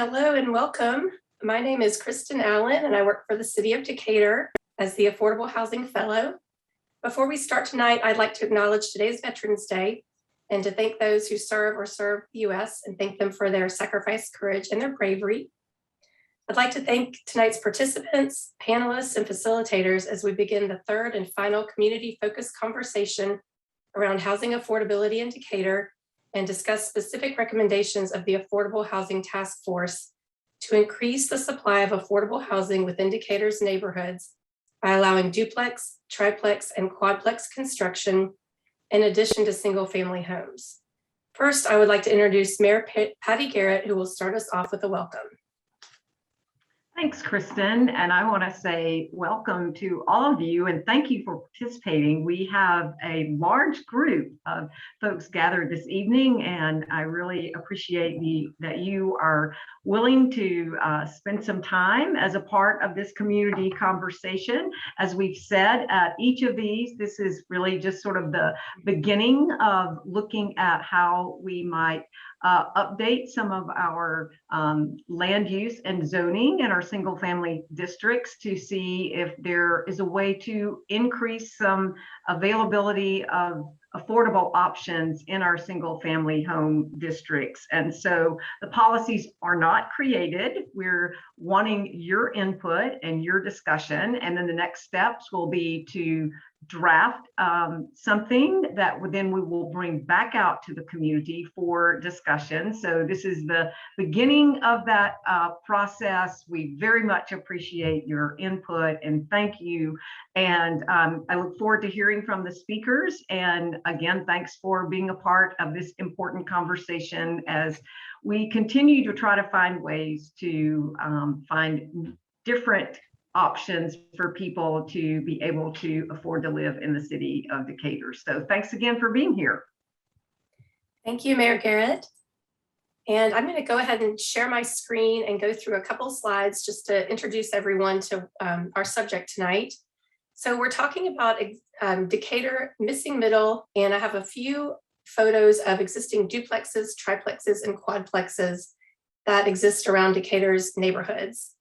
Hello and welcome. My name is Kristen Allen and I work for the City of Decatur as the Affordable Housing Fellow. Before we start tonight, I'd like to acknowledge today's Veterans Day and to thank those who serve or serve the U.S. and thank them for their sacrifice, courage, and their bravery. I'd like to thank tonight's participants, panelists, and facilitators as we begin the third and final community-focused conversation around housing affordability in Decatur and discuss specific recommendations of the Affordable Housing Task Force to increase the supply of affordable housing within Decatur's neighborhoods by allowing duplex, triplex, and quadplex construction in addition to single-family homes. First, I would like to introduce Mayor Patty Garrett, who will start us off with a welcome. Thanks, Kristen. And I want to say welcome to all of you and thank you for participating. We have a large group of folks gathered this evening, and I really appreciate that you are willing to spend some time as a part of this community conversation. As we've said, at each of these, this is really just sort of the beginning of looking at how we might update some of our land use and zoning in our single family districts to see if there is a way to increase some availability of affordable options in our single family home districts. And so the policies are not created. We're wanting your input and your discussion. And then the next steps will be to draft something that then we will bring back out to the community for discussion. So this is the beginning of that process. We very much appreciate your input and thank you. And I look forward to hearing from the speakers. And again, thanks for being a part of this important conversation as we continue to try to find ways to find different options for people to be able to afford to live in the city of Decatur. So thanks again for being here. Thank you, Mayor Garrett. And I'm going to go ahead and share my screen and go through a couple slides just to introduce everyone to our subject tonight. So we're talking about Decatur missing middle, and I have a few photos of existing duplexes, triplexes, and quadplexes that exist around Decatur's neighborhoods.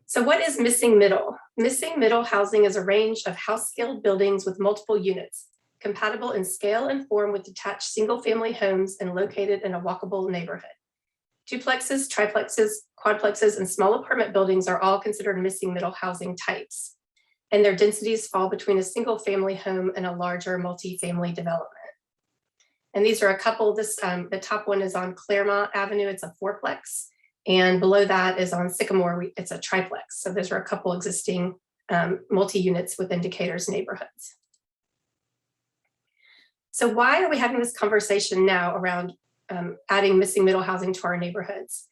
So what is missing middle? Missing middle housing is a range of house-scaled buildings with multiple units, compatible in scale and form with detached single-family homes and located in a walkable neighborhood. Duplexes, triplexes, quadplexes, and small apartment buildings are all considered missing middle housing types, and their densities fall between a single-family home and a larger multi-family development. And these are a couple. The top one is on Claremont Avenue. It's a fourplex. And below that is on Sycamore, it's a triplex. So those are a couple existing multi-units within Decatur's neighborhoods. So why are we having this conversation now around adding missing middle housing to our neighborhoods?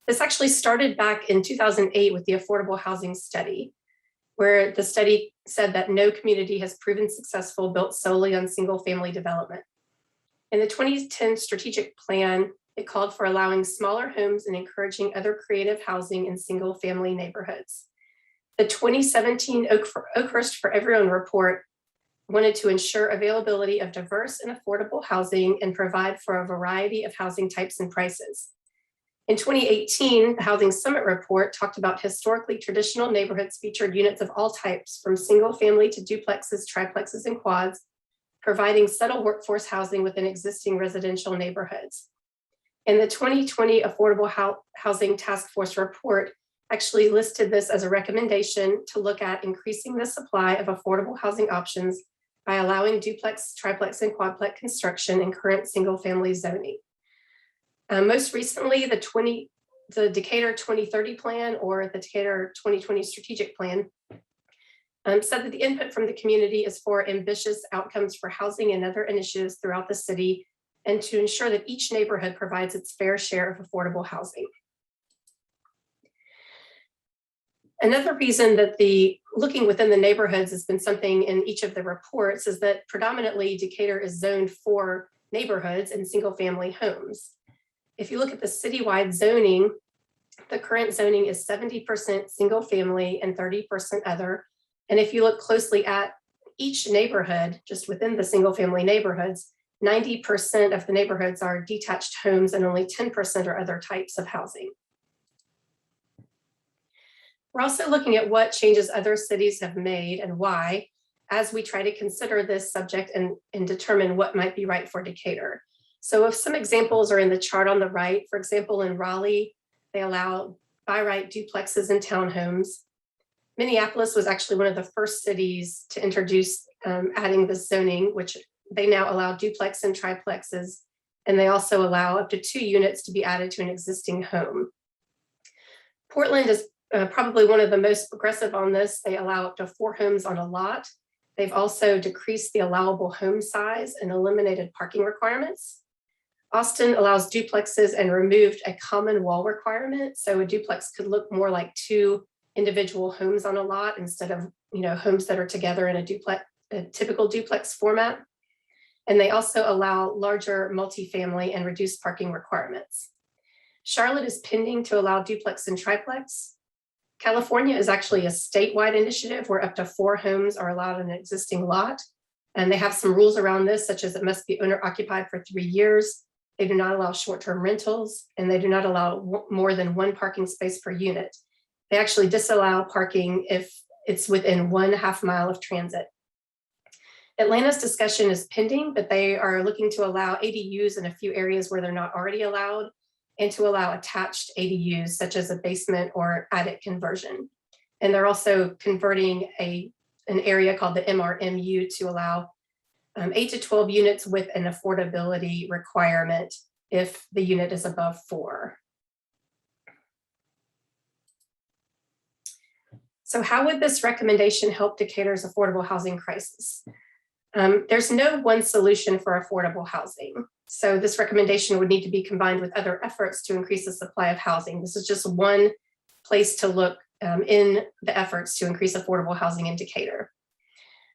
This actually started back in 2008 with the Affordable Housing Study, where the study said that no community has proven successful built solely on single family development. In the 2010 strategic plan, it called for allowing smaller homes and encouraging other creative housing in single family neighborhoods. The 2017 Oakhurst for Everyone report wanted to ensure availability of diverse and affordable housing and provide for a variety of housing types and prices. In 2018, the Housing Summit report talked about historically traditional neighborhoods featured units of all types from single family to duplexes, triplexes, and quads, providing settled workforce housing within existing residential neighborhoods. And the 2020 Affordable Housing Task Force report actually listed this as a recommendation to look at increasing the supply of affordable housing options by allowing duplex, triplex, and quadplex construction in current single-family zoning. Most recently, the Decatur 2030 plan, or the Decatur 2020 strategic plan, said that the input from the community is for ambitious outcomes for housing and other initiatives throughout the city, and to ensure that each neighborhood provides its fair share of affordable housing. Another reason that looking within the neighborhoods has been something in each of the reports is that predominantly Decatur is zoned for neighborhoods and single family homes. If you look at the citywide zoning, the current zoning is 70% single family and 30% other. And if you look closely at each neighborhood, just within the single family neighborhoods, 90% of the neighborhoods are detached homes and only 10% are other types of housing. We're also looking at what changes other cities have made and why, as we try to consider this subject and determine what might be right for Decatur. So if some examples are in the chart on the right, for example, in Raleigh, they allow by right duplexes and townhomes. Minneapolis was actually one of the first cities to introduce adding this zoning, which they now allow duplex and triplexes, and they also allow up to 2 units to be added to an existing home. Portland is probably one of the most progressive on this. They allow up to 4 homes on a lot. They've also decreased the allowable home size and eliminated parking requirements. Austin allows duplexes and removed a common wall requirement. So a duplex could look more like 2 individual homes on a lot instead of, homes that are together in a typical duplex format. And they also allow larger multifamily and reduced parking requirements. Charlotte is pending to allow duplex and triplex. California is actually a statewide initiative where up to 4 homes are allowed in an existing lot. And they have some rules around this, such as it must be owner occupied for 3 years. They do not allow short-term rentals, and they do not allow more than 1 parking space per unit. They actually disallow parking if it's within 1/2 mile of transit. Atlanta's discussion is pending, but they are looking to allow ADUs in a few areas where they're not already allowed, and to allow attached ADUs, such as a basement or attic conversion. And they're also converting an area called the MRMU to allow 8 to 12 units with an affordability requirement if the unit is above 4. So how would this recommendation help Decatur's affordable housing crisis? There's no one solution for affordable housing. So this recommendation would need to be combined with other efforts to increase the supply of housing. This is just one place to look in the efforts to increase affordable housing in Decatur.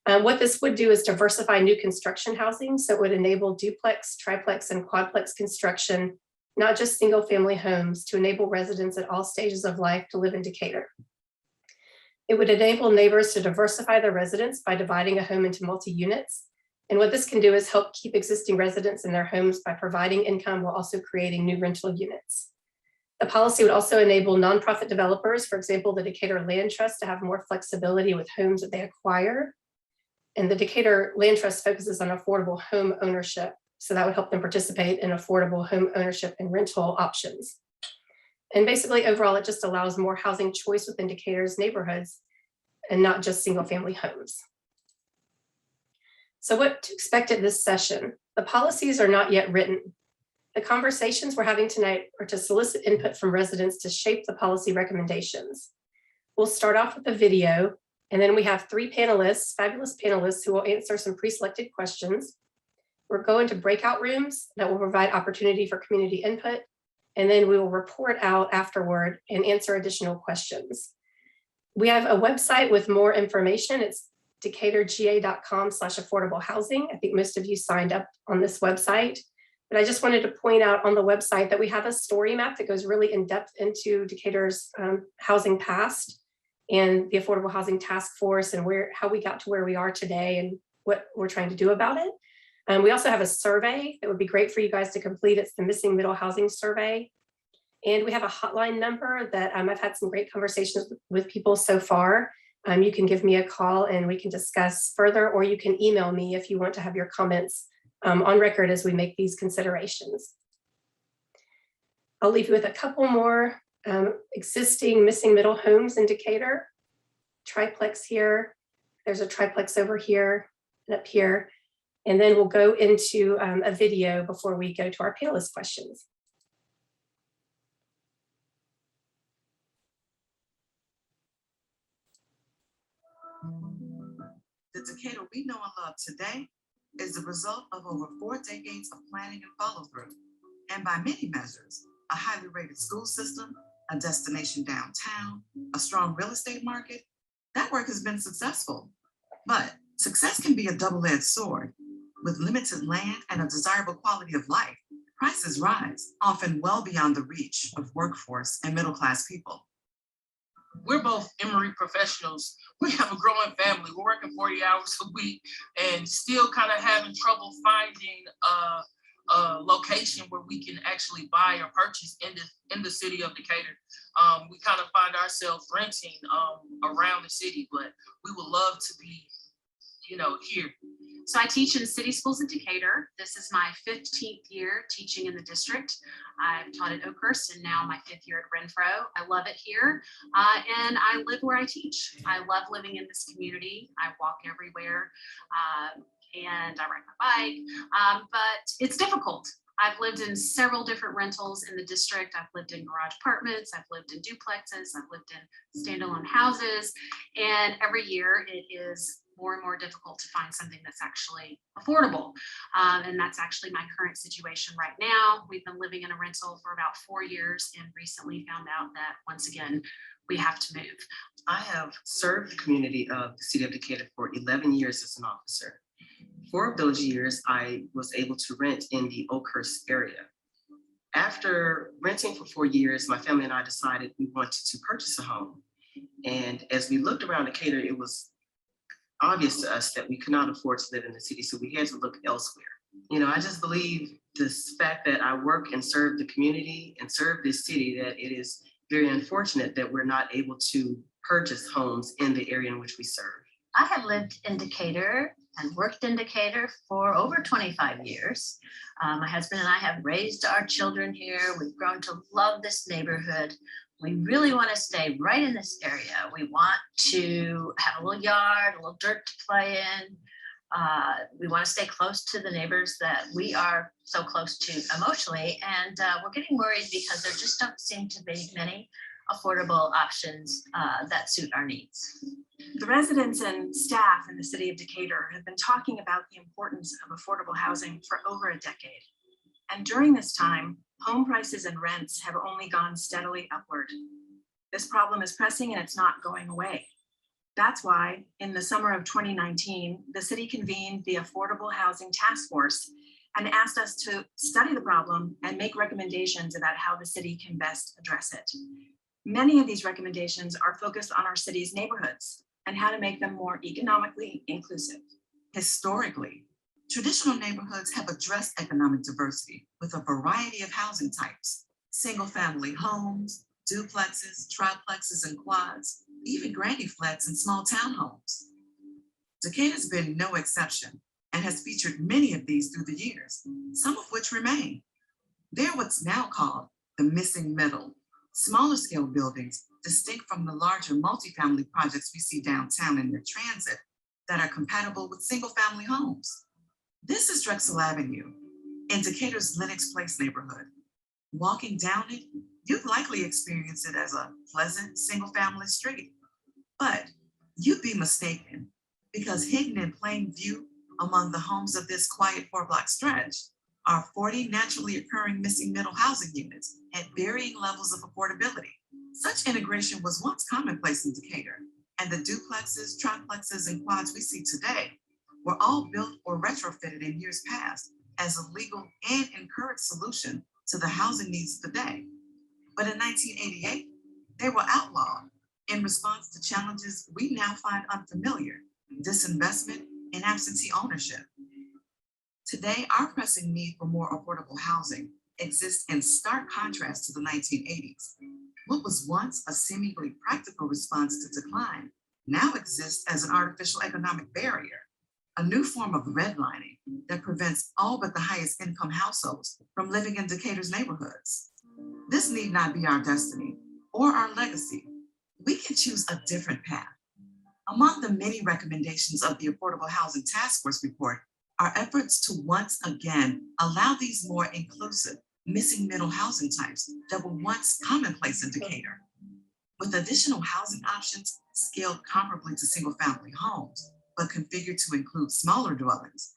What this would do is diversify new construction housing. So it would enable duplex, triplex, and quadplex construction, not just single family homes, to enable residents at all stages of life to live in Decatur. It would enable neighbors to diversify their residents by dividing a home into multi-units. And what this can do is help keep existing residents in their homes by providing income while also creating new rental units. The policy would also enable nonprofit developers, for example, the Decatur Land Trust, to have more flexibility with homes that they acquire. And the Decatur Land Trust focuses on affordable home ownership. So that would help them participate in affordable home ownership and rental options. And basically, overall, it just allows more housing choice within Decatur's neighborhoods and not just single family homes. So what to expect at this session? The policies are not yet written. The conversations we're having tonight are to solicit input from residents to shape the policy recommendations. We'll start off with a video, and then we have 3 panelists, fabulous panelists, who will answer some pre-selected questions. We're going to breakout rooms that will provide opportunity for community input, and then we will report out afterward and answer additional questions. We have a website with more information. It's decaturga.com/affordable housing. I think most of you signed up on this website, but I just wanted to point out on the website that we have a story map that goes really in depth into Decatur's housing past and the Affordable Housing Task Force and how we got to where we are today and what we're trying to do about it. We also have a survey that would be great for you guys to complete. It's the Missing Middle Housing Survey. And we have a hotline number that I've had some great conversations with people so far. You can give me a call and we can discuss further, or you can email me if you want to have your comments on record as we make these considerations. I'll leave you with a couple more existing missing middle homes in Decatur. Triplex here. There's a triplex over here and up here. And then we'll go into a video before we go to our panelist questions. The Decatur we know and love today is the result of over 4 decades of planning and follow through. And by many measures, a highly rated school system, a destination downtown, a strong real estate market, that work has been successful. But success can be a double-edged sword. With limited land and a desirable quality of life, prices rise, often well beyond the reach of workforce and middle-class people. we're both Emory professionals. We have a growing family. We're working 40 hours a week and still kind of having trouble finding a location where we can actually buy or purchase in the city of Decatur. We kind of find ourselves renting around the city, but we would love to be, here. So I teach in city schools in Decatur. This is my 15th year teaching in the district. I've taught at Oakhurst and now my 5th year at Renfro. I love it here and I live where I teach. I love living in this community. I walk everywhere and I ride my bike, but it's difficult. I've lived in several different rentals in the district. I've lived in garage apartments. I've lived in duplexes. I've lived in standalone houses. And every year it is more and more difficult to find something that's actually affordable. And that's actually my current situation right now. We've been living in a rental for about 4 years and recently found out that once again, we have to move. I have served the community of the City of Decatur for 11 years as an officer. 4 of those years, I was able to rent in the Oakhurst area. After renting for 4 years, my family and I decided we wanted to purchase a home. And as we looked around Decatur, it was obvious to us that we could not afford to live in the city, so we had to look elsewhere. I just believe this fact that I work and serve the community and serve this city, that it is very unfortunate that we're not able to purchase homes in the area in which we serve. I have lived in Decatur and worked in Decatur for over 25 years. My husband and I have raised our children here. We've grown to love this neighborhood. We really want to stay right in this area. We want to have a little yard, a little dirt to play in. We want to stay close to the neighbors that we are so close to emotionally. And we're getting worried because there just don't seem to be many affordable options that suit our needs. The residents and staff in the city of Decatur have been talking about the importance of affordable housing for over a decade. And during this time, home prices and rents have only gone steadily upward. This problem is pressing and it's not going away. That's why in the summer of 2019, the city convened the Affordable Housing Task Force and asked us to study the problem and make recommendations about how the city can best address it. Many of these recommendations are focused on our city's neighborhoods and how to make them more economically inclusive. Historically, traditional neighborhoods have addressed economic diversity with a variety of housing types: single-family homes, duplexes, triplexes, and quads, even granny flats and small townhomes. Decatur's been no exception and has featured many of these through the years, some of which remain. They're what's now called the missing middle, smaller scale buildings distinct from the larger multifamily projects we see downtown in their transit that are compatible with single-family homes. This is Drexel Avenue in Decatur's Lenox Place neighborhood. Walking down it, you'd likely experience it as a pleasant single-family street, but you'd be mistaken, because hidden in plain view among the homes of this quiet 4-block stretch are 40 naturally occurring missing middle housing units at varying levels of affordability. Such integration was once commonplace in Decatur, and the duplexes, triplexes, and quads we see today were all built or retrofitted in years past as a legal and encouraged solution to the housing needs of the day. But in 1988, they were outlawed in response to challenges we now find unfamiliar: disinvestment and absentee ownership. Today, our pressing need for more affordable housing exists in stark contrast to the 1980s. What was once a seemingly practical response to decline now exists as an artificial economic barrier, a new form of redlining that prevents all but the highest income households from living in Decatur's neighborhoods. This need not be our destiny or our legacy. We can choose a different path. Among the many recommendations of the Affordable Housing Task Force report are efforts to once again allow these more inclusive missing middle housing types that were once commonplace in Decatur. With additional housing options scaled comparably to single-family homes, but configured to include smaller dwellings,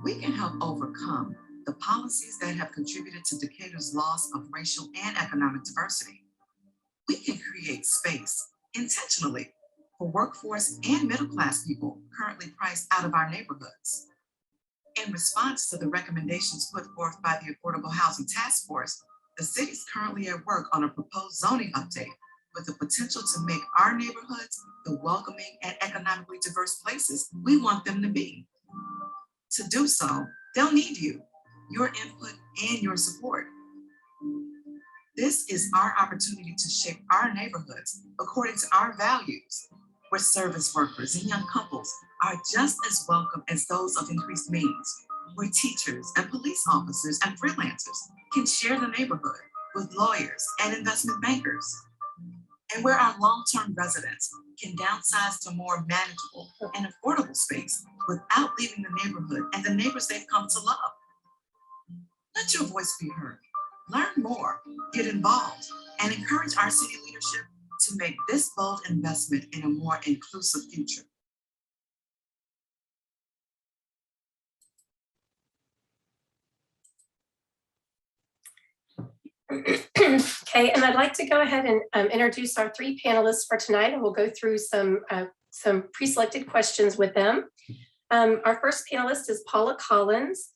we can help overcome the policies that have contributed to Decatur's loss of racial and economic diversity. We can create space intentionally for workforce and middle-class people currently priced out of our neighborhoods. In response to the recommendations put forth by the Affordable Housing Task Force, the city is currently at work on a proposed zoning update with the potential to make our neighborhoods the welcoming and economically diverse places we want them to be. To do so, they'll need you, your input, and your support. This is our opportunity to shape our neighborhoods according to our values, where service workers and young couples are just as welcome as those of increased means, where teachers and police officers and freelancers can share the neighborhood with lawyers and investment bankers, and where our long-term residents can downsize to more manageable and affordable space without leaving the neighborhood and the neighbors they've come to love. Let your voice be heard. Learn more, get involved, and encourage our city leadership to make this bold investment in a more inclusive future. Okay, and I'd like to go ahead and introduce our three panelists for tonight, and we'll go through some pre-selected questions with them. Our first panelist is Paula Collins.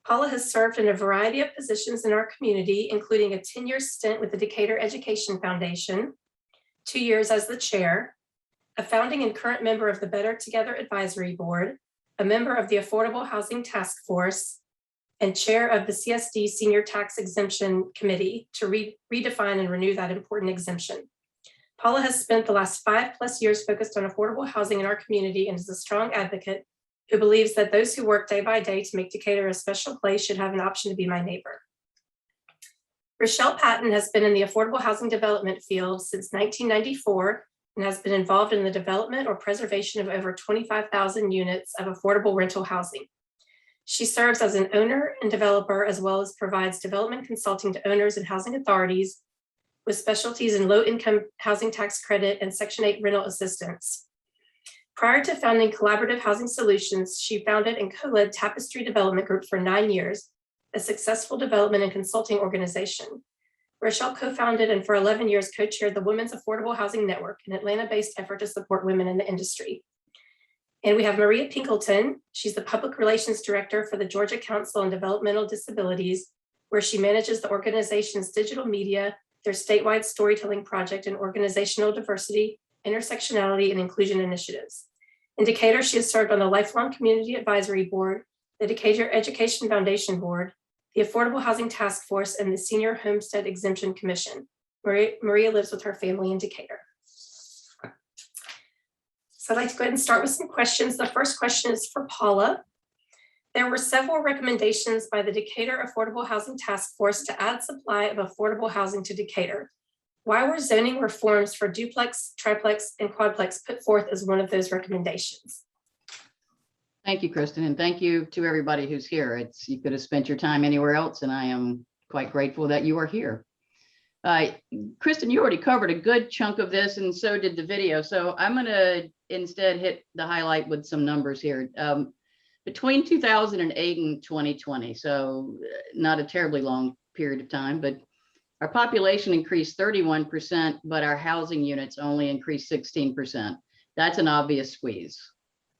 Paula has served in a variety of positions in our community, including a 10-year stint with the Decatur Education Foundation, 2 years as the chair, a founding and current member of the Better Together Advisory Board, a member of the Affordable Housing Task Force, and chair of the CSD Senior Tax Exemption Committee to redefine and renew that important exemption. Paula has spent the last 5+ years focused on affordable housing in our community and is a strong advocate who believes that those who work day by day to make Decatur a special place should have an option to be my neighbor. Rochelle Patton has been in the affordable housing development field since 1994 and has been involved in the development or preservation of over 25,000 units of affordable rental housing. She serves as an owner and developer, as well as provides development consulting to owners and housing authorities with specialties in low-income housing tax credit and Section 8 rental assistance. Prior to founding Collaborative Housing Solutions, she founded and co-led Tapestry Development Group for 9 years, a successful development and consulting organization. Rochelle co-founded and for 11 years co-chaired the Women's Affordable Housing Network, an Atlanta-based effort to support women in the industry. And we have Maria Pinkleton. She's the Public Relations Director for the Georgia Council on Developmental Disabilities, where she manages the organization's digital media, their statewide storytelling project, and organizational diversity, intersectionality, and inclusion initiatives. In Decatur, she has served on the Lifelong Community Advisory Board, the Decatur Education Foundation Board, the Affordable Housing Task Force, and the Senior Homestead Exemption Commission. Maria lives with her family in Decatur. So I'd like to go ahead and start with some questions. The first question is for Paula. There were several recommendations by the Decatur Affordable Housing Task Force to add supply of affordable housing to Decatur. Why were zoning reforms for duplex, triplex, and quadplex put forth as one of those recommendations? Thank you, Kristen, and thank you to everybody who's here. You could have spent your time anywhere else, and I am quite grateful that you are here. Kristen, you already covered a good chunk of this, and so did the video. So I'm going to instead hit the highlight with some numbers here. Between 2008 and 2020, so not a terribly long period of time, but our population increased 31%, but our housing units only increased 16%. That's an obvious squeeze.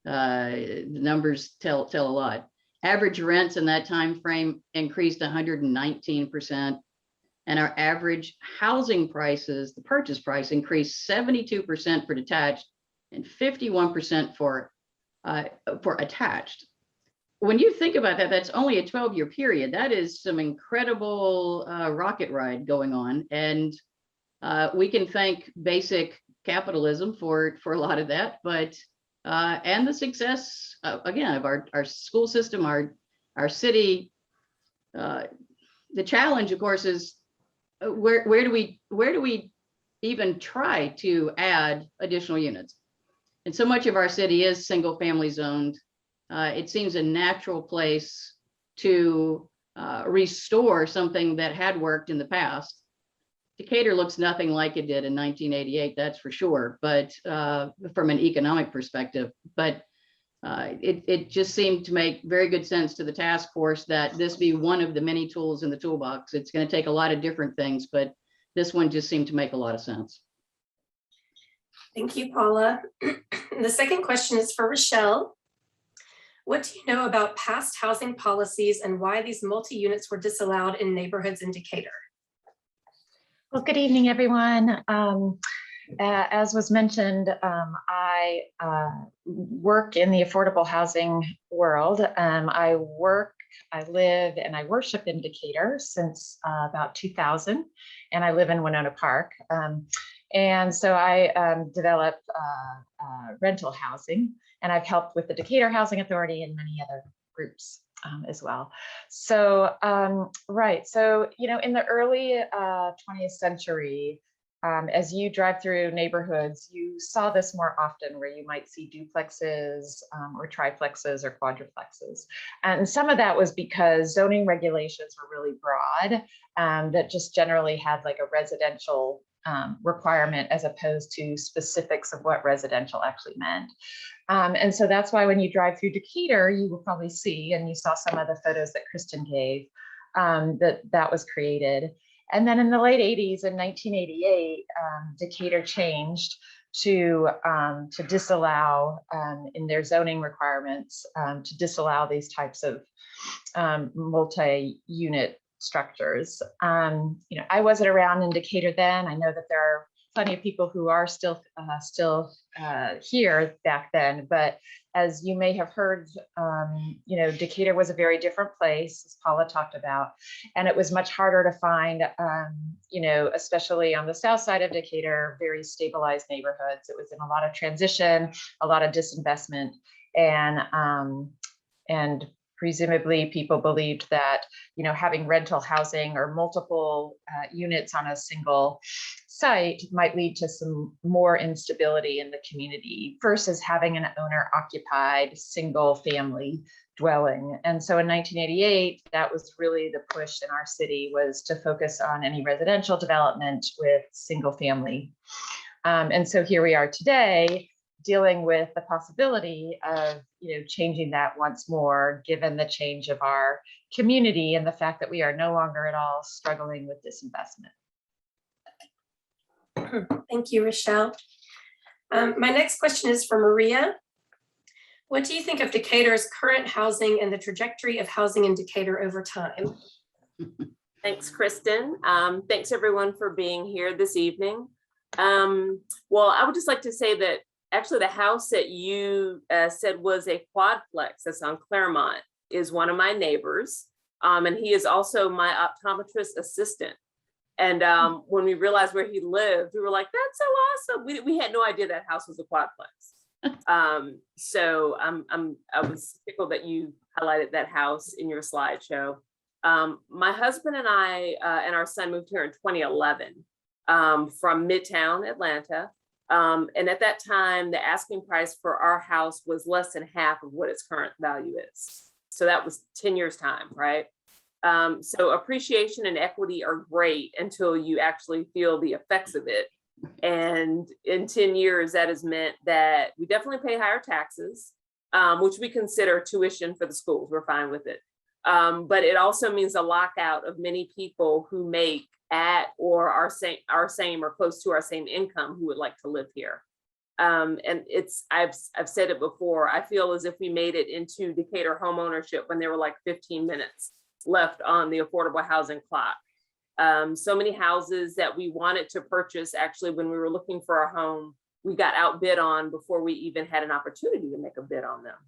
The numbers tell a lot. Average rents in that time frame increased 119%. And our average housing prices, the purchase price, increased 72% for detached and 51% for attached. When you think about that, that's only a 12-year period. That is some incredible rocket ride going on. And we can thank basic capitalism for a lot of that, but and the success, again, of our school system, our city. The challenge, of course, is where do we even try to add additional units? And so much of our city is single family zoned. It seems a natural place to restore something that had worked in the past. Decatur looks nothing like it did in 1988, that's for sure, but from an economic perspective. But it just seemed to make very good sense to the task force that this be one of the many tools in the toolbox. It's going to take a lot of different things, but this one just seemed to make a lot of sense. Thank you, Paula. The second question is for Rochelle. What do you know about past housing policies and why these multi-units were disallowed in neighborhoods in Decatur? Well, good evening, everyone. As was mentioned, I work in the affordable housing world. I live, and I worship in Decatur since about 2000, and I live in Winona Park. And so I develop rental housing, and I've helped with the Decatur Housing Authority and many other groups as well. So, right. So, in the early 20th century, as you drive through neighborhoods, you saw this more often where you might see duplexes or triplexes or quadruplexes. And some of that was because zoning regulations were really broad, that just generally had like a residential requirement as opposed to specifics of what residential actually meant. And so that's why when you drive through Decatur, you will probably see, and you saw some of the photos that Kristen gave, that was created. And then in the late 80s, in 1988, Decatur changed to disallow in their zoning requirements to disallow these types of multi-unit structures. I wasn't around in Decatur then. I know that there are plenty of people who are still here back then, but as you may have heard, Decatur was a very different place, as Paula talked about, and it was much harder to find, especially on the south side of Decatur, very stabilized neighborhoods. It was in a lot of transition, a lot of disinvestment, and presumably people believed that, having rental housing or multiple units on a single site might lead to some more instability in the community versus having an owner occupied single family dwelling. And so in 1988, that was really the push in our city, was to focus on any residential development with single family. And so here we are today, dealing with the possibility of changing that once more, given the change of our community and the fact that we are no longer at all struggling with disinvestment. Thank you, Rochelle. My next question is for Maria. What do you think of Decatur's current housing and the trajectory of housing in Decatur over time? Thanks, Kristen. Thanks everyone for being here this evening. Well, I would just like to say that actually the house that you said was a quadplex that's on Claremont is one of my neighbors. And he is also my optometrist assistant. And when we realized where he lived, we were like, that's so awesome. We had no idea that house was a quadplex. So I was tickled that you highlighted that house in your slideshow. My husband and I and our son moved here in 2011 from Midtown Atlanta. And at that time, the asking price for our house was less than half of what its current value is. So that was 10 years time, right? So appreciation and equity are great until you actually feel the effects of it. And in 10 years, that has meant that we definitely pay higher taxes, which we consider tuition for the schools. We're fine with it. But it also means a lockout of many people who make at or our same or close to our same income who would like to live here. And I've said it before, I feel as if we made it into Decatur home ownership when there were like 15 minutes left on the affordable housing clock. So many houses that we wanted to purchase, actually, when we were looking for a home, we got outbid on before we even had an opportunity to make a bid on them.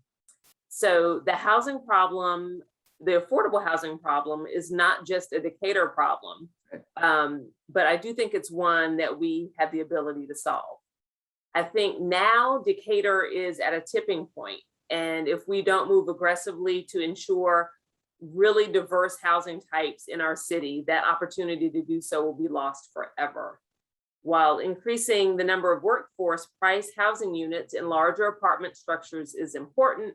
So the housing problem, the affordable housing problem, is not just a Decatur problem, but I do think it's one that we have the ability to solve. I think now Decatur is at a tipping point, and if we don't move aggressively to ensure really diverse housing types in our city, that opportunity to do so will be lost forever. While increasing the number of workforce price housing units in larger apartment structures is important,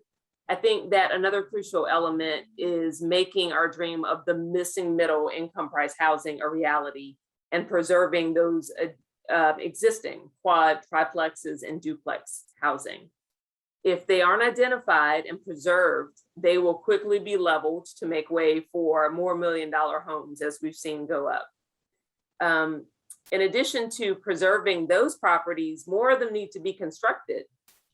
I think that another crucial element is making our dream of the missing middle income price housing a reality and preserving those existing quad, triplexes, and duplex housing. If they aren't identified and preserved, they will quickly be leveled to make way for more $1 million homes, as we've seen go up. In addition to preserving those properties, more of them need to be constructed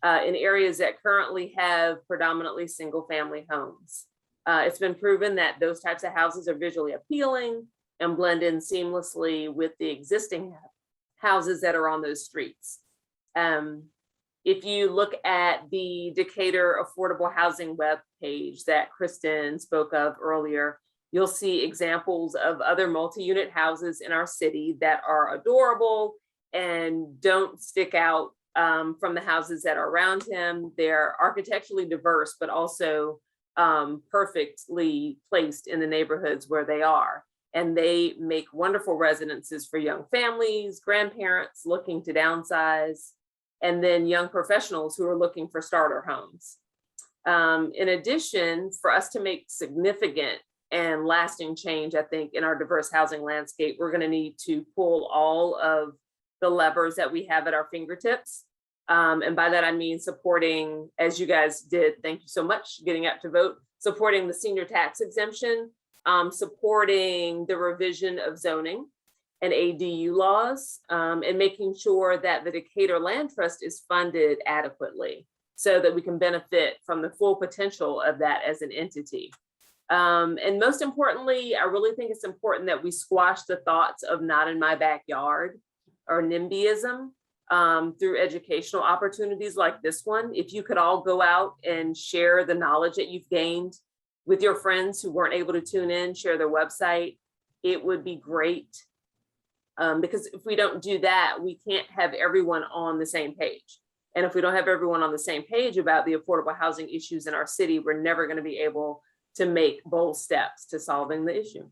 in areas that currently have predominantly single family homes. It's been proven that those types of houses are visually appealing and blend in seamlessly with the existing houses that are on those streets. If you look at the Decatur Affordable Housing web page that Kristen spoke of earlier, you'll see examples of other multi-unit houses in our city that are adorable and don't stick out from the houses that are around him. They're architecturally diverse, but also perfectly placed in the neighborhoods where they are. And they make wonderful residences for young families, grandparents looking to downsize, and then young professionals who are looking for starter homes. In addition, for us to make significant and lasting change, I think, in our diverse housing landscape, we're going to need to pull all of the levers that we have at our fingertips. And by that, I mean supporting, as you guys did, thank you so much, getting out to vote, supporting the senior tax exemption, supporting the revision of zoning and ADU laws, and making sure that the Decatur Land Trust is funded adequately so that we can benefit from the full potential of that as an entity. And most importantly, I really think it's important that we squash the thoughts of not in my backyard or NIMBYism through educational opportunities like this one. If you could all go out and share the knowledge that you've gained with your friends who weren't able to tune in, share their website, it would be great. Because if we don't do that, we can't have everyone on the same page. And if we don't have everyone on the same page about the affordable housing issues in our city, we're never going to be able to make bold steps to solving the issue.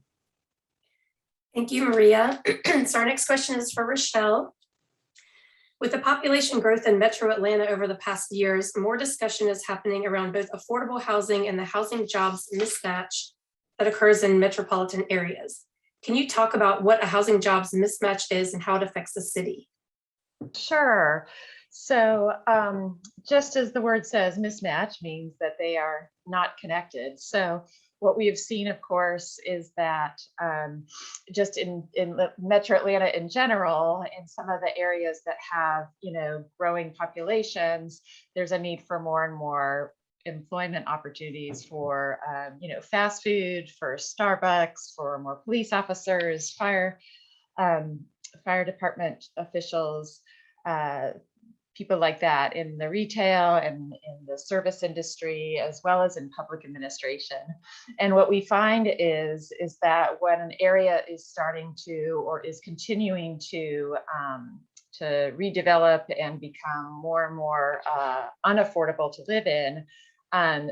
Thank you, Maria. So our next question is for Rochelle. With the population growth in Metro Atlanta over the past years, more discussion is happening around both affordable housing and the housing jobs mismatch that occurs in metropolitan areas. Can you talk about what a housing jobs mismatch is and how it affects the city? Sure. So just as the word says, mismatch means that they are not connected. So what we have seen, of course, is that just in Metro Atlanta in general, in some of the areas that have, growing populations, there's a need for more and more employment opportunities for, fast food, for Starbucks, for more police officers, fire department officials, people like that in the retail and in the service industry, as well as in public administration. And what we find is that when an area is starting to, or is continuing to redevelop and become more and more unaffordable to live in,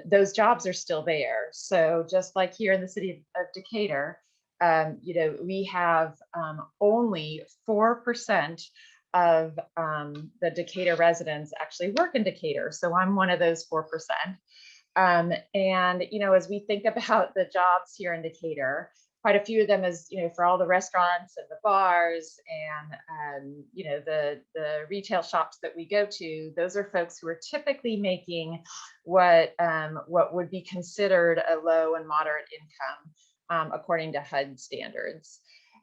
those jobs are still there. So just like here in the city of Decatur, we have only 4% of the Decatur residents actually work in Decatur. So I'm one of those 4%. And, as we think about the jobs here in Decatur, quite a few of them is, for all the restaurants and the bars and, the retail shops that we go to, those are folks who are typically making what would be considered a low and moderate income, according to HUD standards.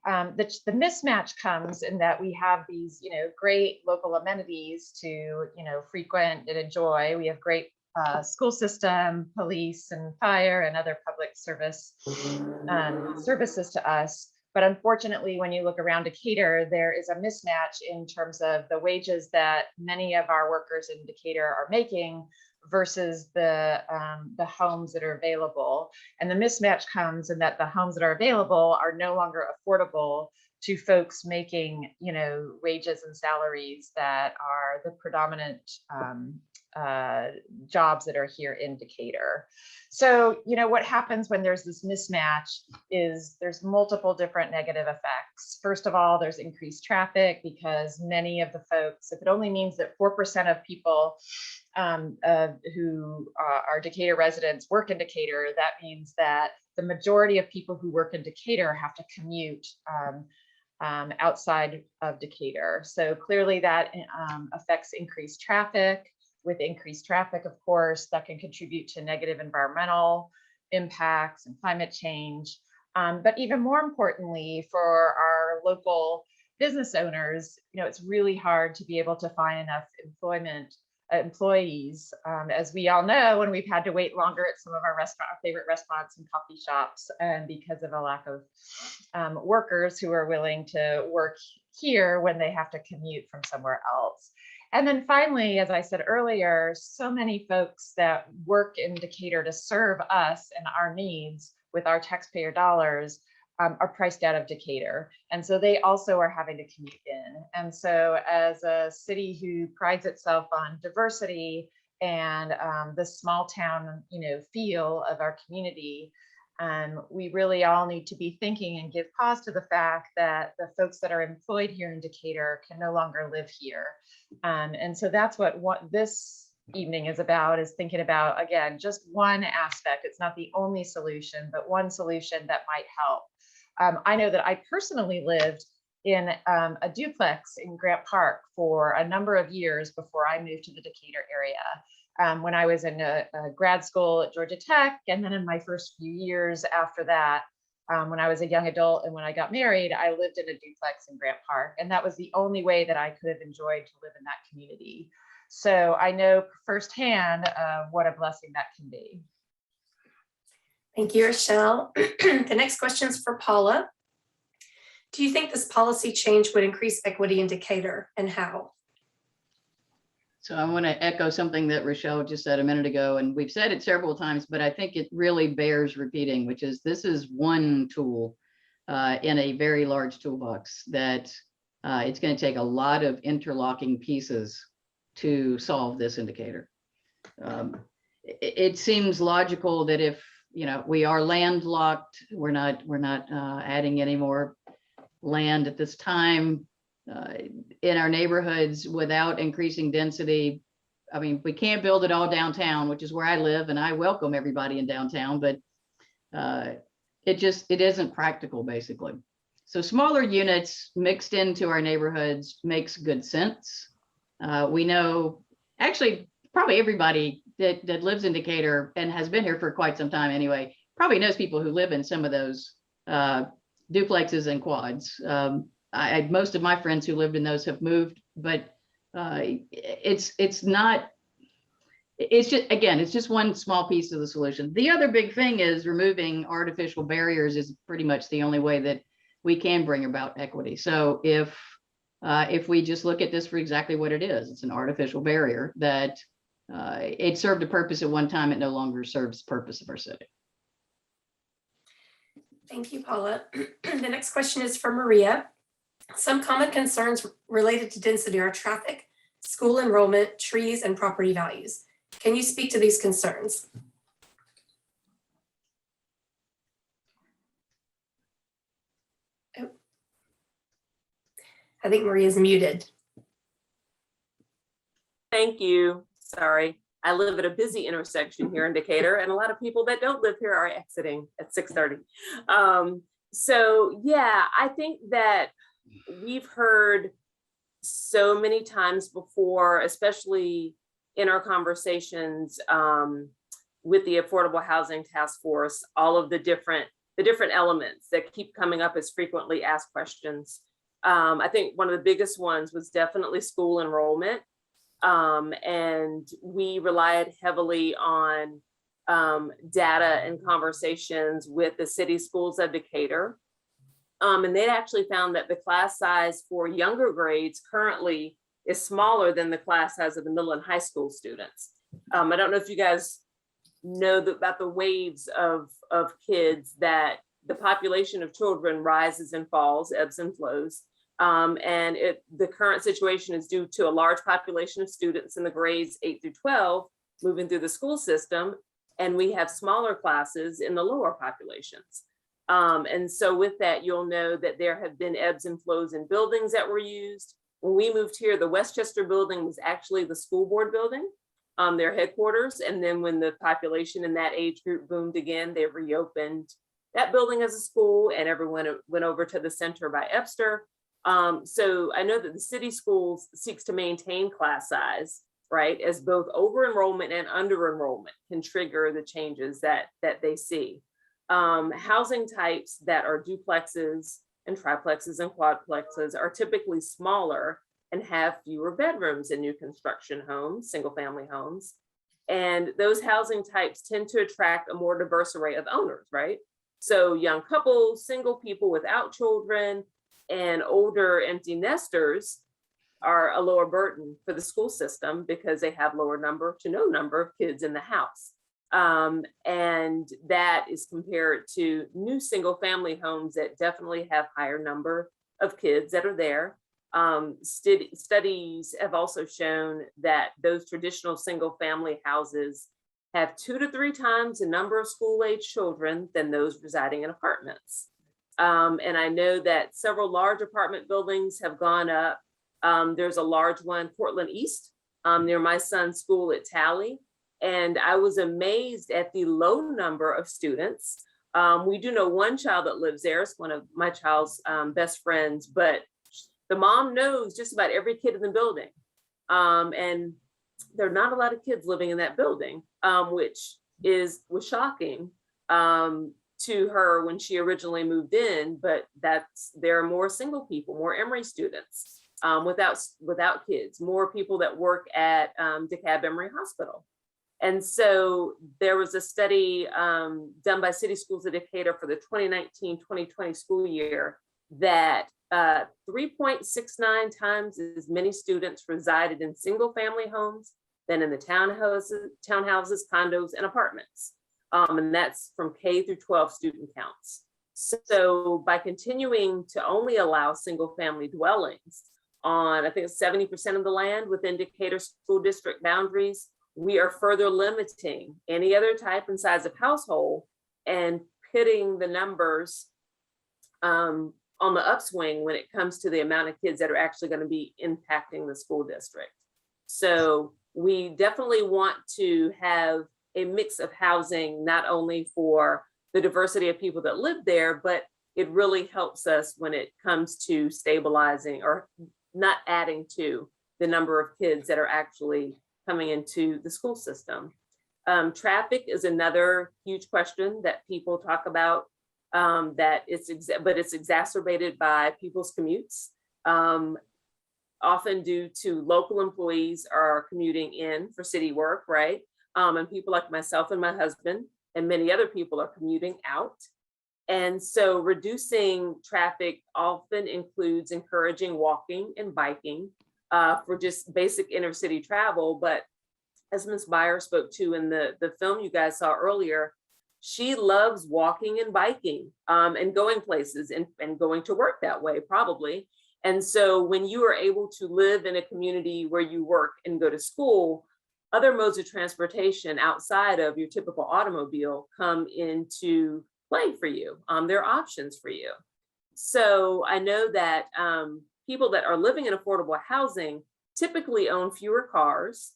The mismatch comes in that we have these, great local amenities to, frequent and enjoy. We have great school system, police and fire and other public services to us. But unfortunately, when you look around Decatur, there is a mismatch in terms of the wages that many of our workers in Decatur are making versus the homes that are available. And the mismatch comes in that the homes that are available are no longer affordable to folks making, wages and salaries that are the predominant jobs that are here in Decatur. So, what happens when there's this mismatch is there's multiple different negative effects. First of all, there's increased traffic because many of the folks, if it only means that 4% of people who are Decatur residents work in Decatur, that means that the majority of people who work in Decatur have to commute outside of Decatur. So clearly that affects increased traffic. With increased traffic, of course, that can contribute to negative environmental impacts and climate change. But even more importantly, for our local business owners, it's really hard to be able to find enough employment employees. As we all know, when we've had to wait longer at some of our favorite restaurants and coffee shops, and because of a lack of workers who are willing to work here when they have to commute from somewhere else. And then finally, as I said earlier, so many folks that work in Decatur to serve us and our needs with our taxpayer dollars are priced out of Decatur. And so they also are having to commute in. And so as a city who prides itself on diversity and the small town, feel of our community, we really all need to be thinking and give pause to the fact that the folks that are employed here in Decatur can no longer live here. And so that's what this evening is about, is thinking about, again, just one aspect. It's not the only solution, but one solution that might help. I know that I personally lived in a duplex in Grant Park for a number of years before I moved to the Decatur area. When I was in a grad school at Georgia Tech, and then in my first few years after that, when I was a young adult and when I got married, I lived in a duplex in Grant Park. And that was the only way that I could have enjoyed to live in that community. So I know firsthand what a blessing that can be. Thank you, Rochelle. The next question is for Paula. Do you think this policy change would increase equity in Decatur, and how? So I want to echo something that Rochelle just said a minute ago, and we've said it several times, but I think it really bears repeating, which is this is one tool in a very large toolbox that it's going to take a lot of interlocking pieces to solve this indicator. It seems logical that if we are landlocked, we're not adding any more land at this time in our neighborhoods without increasing density. I mean, we can't build it all downtown, which is where I live, and I welcome everybody in downtown, but it isn't practical, basically. So smaller units mixed into our neighborhoods makes good sense. We know, actually, probably everybody that lives in Decatur and has been here for quite some time anyway, probably knows people who live in some of those duplexes and quads. Most of my friends who lived in those have moved, but it's just one small piece of the solution. The other big thing is removing artificial barriers is pretty much the only way that we can bring about equity. So if we just look at this for exactly what it is, it's an artificial barrier that it served a purpose at one time, it no longer serves the purpose of our city. Thank you, Paula. The next question is for Maria. Some common concerns related to density are traffic, school enrollment, trees, and property values. Can you speak to these concerns? Oh. I think Maria's muted. Thank you. Sorry. I live at a busy intersection here in Decatur, and a lot of people that don't live here are exiting at 6:30. So yeah, I think that we've heard so many times before, especially in our conversations with the Affordable Housing Task Force, all of the different elements that keep coming up as frequently asked questions. I think one of the biggest ones was definitely school enrollment. And we relied heavily on data and conversations with the city schools of Decatur. And they actually found that the class size for younger grades currently is smaller than the class size of the middle and high school students. I don't know if you guys know about the waves of kids, that the population of children rises and falls, ebbs and flows. And the current situation is due to a large population of students in the grades 8 through 12 moving through the school system, and we have smaller classes in the lower populations. And so with that, you'll know that there have been ebbs and flows in buildings that were used. When we moved here, the Westchester building was actually the school board building, their headquarters. And then when the population in that age group boomed again, they reopened that building as a school, and everyone went over to the center by Epster. So I know that the city schools seeks to maintain class size, right, as both over enrollment and under enrollment can trigger the changes that they see. Housing types that are duplexes and triplexes and quadplexes are typically smaller and have fewer bedrooms in new construction homes, single family homes. And those housing types tend to attract a more diverse array of owners, right? So young couples, single people without children, and older empty nesters are a lower burden for the school system because they have lower number to no number of kids in the house. And that is compared to new single family homes that definitely have higher number of kids that are there. Studies have also shown that those traditional single family houses have 2 to 3 times the number of school-age children than those residing in apartments. And I know that several large apartment buildings have gone up. There's a large one, Portland East, near my son's school at Tally. And I was amazed at the low number of students. We do know one child that lives there. It's one of my child's best friends, but the mom knows just about every kid in the building. And there are not a lot of kids living in that building, which was shocking to her when she originally moved in, but there are more single people, more Emory students without kids, more people that work at DeKalb Emory Hospital. And so there was a study done by City Schools of Decatur for the 2019-2020 school year that 3.69 times as many students resided in single family homes than in the townhouses, condos, and apartments. And that's from K through 12 student counts. So by continuing to only allow single family dwellings on, I think it's 70% of the land within Decatur school district boundaries, we are further limiting any other type and size of household and pitting the numbers on the upswing when it comes to the amount of kids that are actually going to be impacting the school district. So we definitely want to have a mix of housing, not only for the diversity of people that live there, but it really helps us when it comes to stabilizing or not adding to the number of kids that are actually coming into the school system. Traffic is another huge question that people talk about, but it's exacerbated by people's commutes, often due to local employees are commuting in for city work, right? And people like myself and my husband and many other people are commuting out. And so reducing traffic often includes encouraging walking and biking for just basic inner city travel. But as Ms. Beyer spoke to in the film you guys saw earlier, she loves walking and biking and going places and going to work that way, probably. And so when you are able to live in a community where you work and go to school, other modes of transportation outside of your typical automobile come into play for you. There are options for you. So I know that people that are living in affordable housing typically own fewer cars,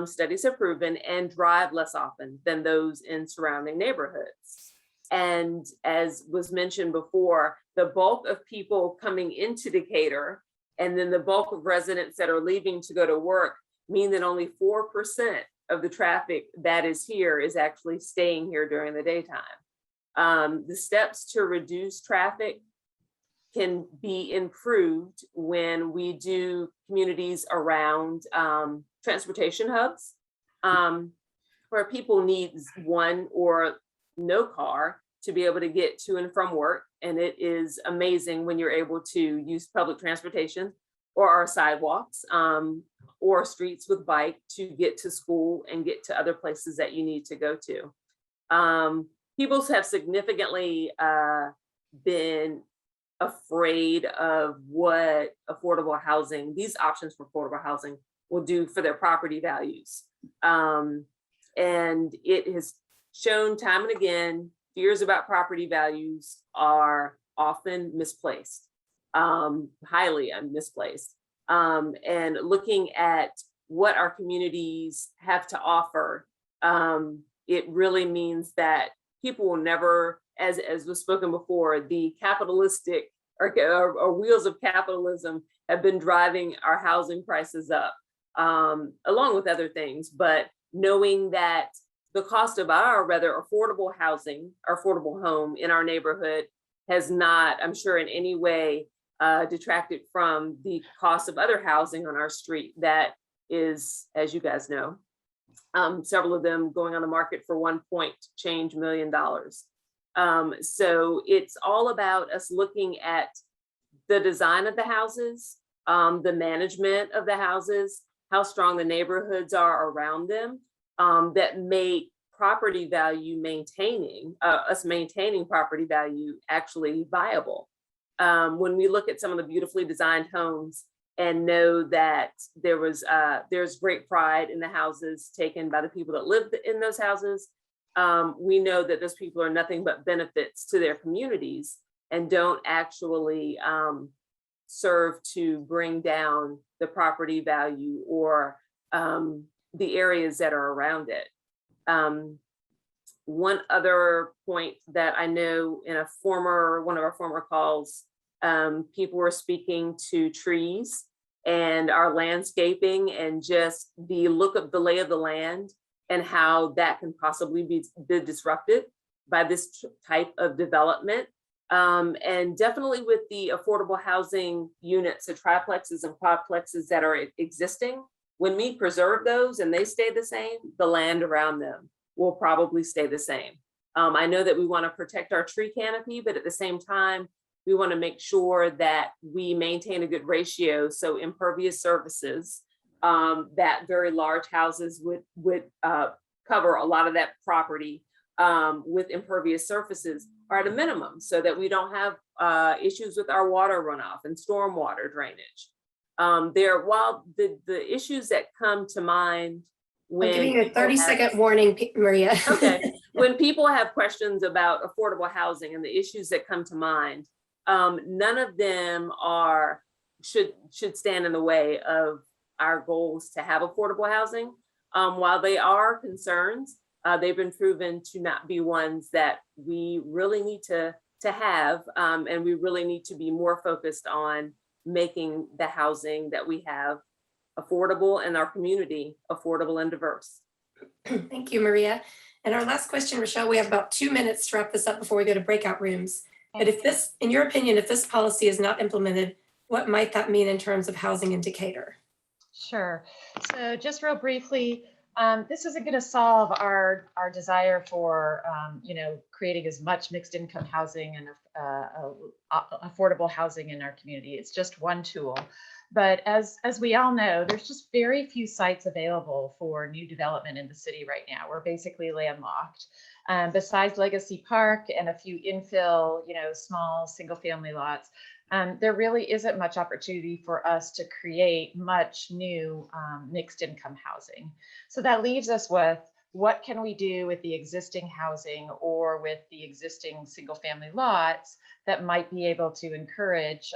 studies have proven, and drive less often than those in surrounding neighborhoods. And as was mentioned before, the bulk of people coming into Decatur and then the bulk of residents that are leaving to go to work mean that only 4% of the traffic that is here is actually staying here during the daytime. The steps to reduce traffic can be improved when we do communities around transportation hubs, where people need one or no car to be able to get to and from work. And it is amazing when you're able to use public transportation or our sidewalks or streets with bike to get to school and get to other places that you need to go to. People have significantly been afraid of what affordable housing, these options for affordable housing will do for their property values. And it has shown time and again, fears about property values are often misplaced, highly misplaced. And looking at what our communities have to offer, it really means that people will never, as was spoken before, the capitalistic or wheels of capitalism have been driving our housing prices up, along with other things. But knowing that the cost of our rather affordable housing, our affordable home in our neighborhood has not, I'm sure in any way, detracted from the cost of other housing on our street that is, as you guys know, several of them going on the market for $1 million. So it's all about us looking at the design of the houses, the management of the houses, how strong the neighborhoods are around them, that make property value maintaining property value actually viable. When we look at some of the beautifully designed homes and know that there's great pride in the houses taken by the people that live in those houses, we know that those people are nothing but benefits to their communities and don't actually serve to bring down the property value or the areas that are around it. One other point that I know in one of our former calls, people were speaking to trees and our landscaping and just the lay of the land and how that can possibly be disrupted by this type of development. And definitely with the affordable housing units, the triplexes and quadplexes that are existing, when we preserve those and they stay the same, the land around them will probably stay the same. I know that we want to protect our tree canopy, but at the same time, we want to make sure that we maintain a good ratio. So impervious surfaces, that very large houses would cover a lot of that property with impervious surfaces are at a minimum so that we don't have issues with our water runoff and stormwater drainage. While the issues that come to mind when I'm giving you a 30-second warning, Maria. Okay, when people have questions about affordable housing and the issues that come to mind, none of them should stand in the way of our goals to have affordable housing. While they are concerns, they've been proven to not be ones that we really need to have, and we really need to be more focused on making the housing that we have affordable and our community affordable and diverse. Thank you, Maria. And our last question, Rochelle, we have about 2 minutes to wrap this up before we go to breakout rooms. But if this, in your opinion, if this policy is not implemented, what might that mean in terms of housing in Decatur? Sure. So just real briefly, this isn't going to solve our desire for creating as much mixed income housing and affordable housing in our community. It's just one tool. But as we all know, there's just very few sites available for new development in the city right now. We're basically landlocked. Besides Legacy Park and a few infill, small single family lots, there really isn't much opportunity for us to create much new mixed income housing. So that leaves us with, what can we do with the existing housing or with the existing single family lots that might be able to encourage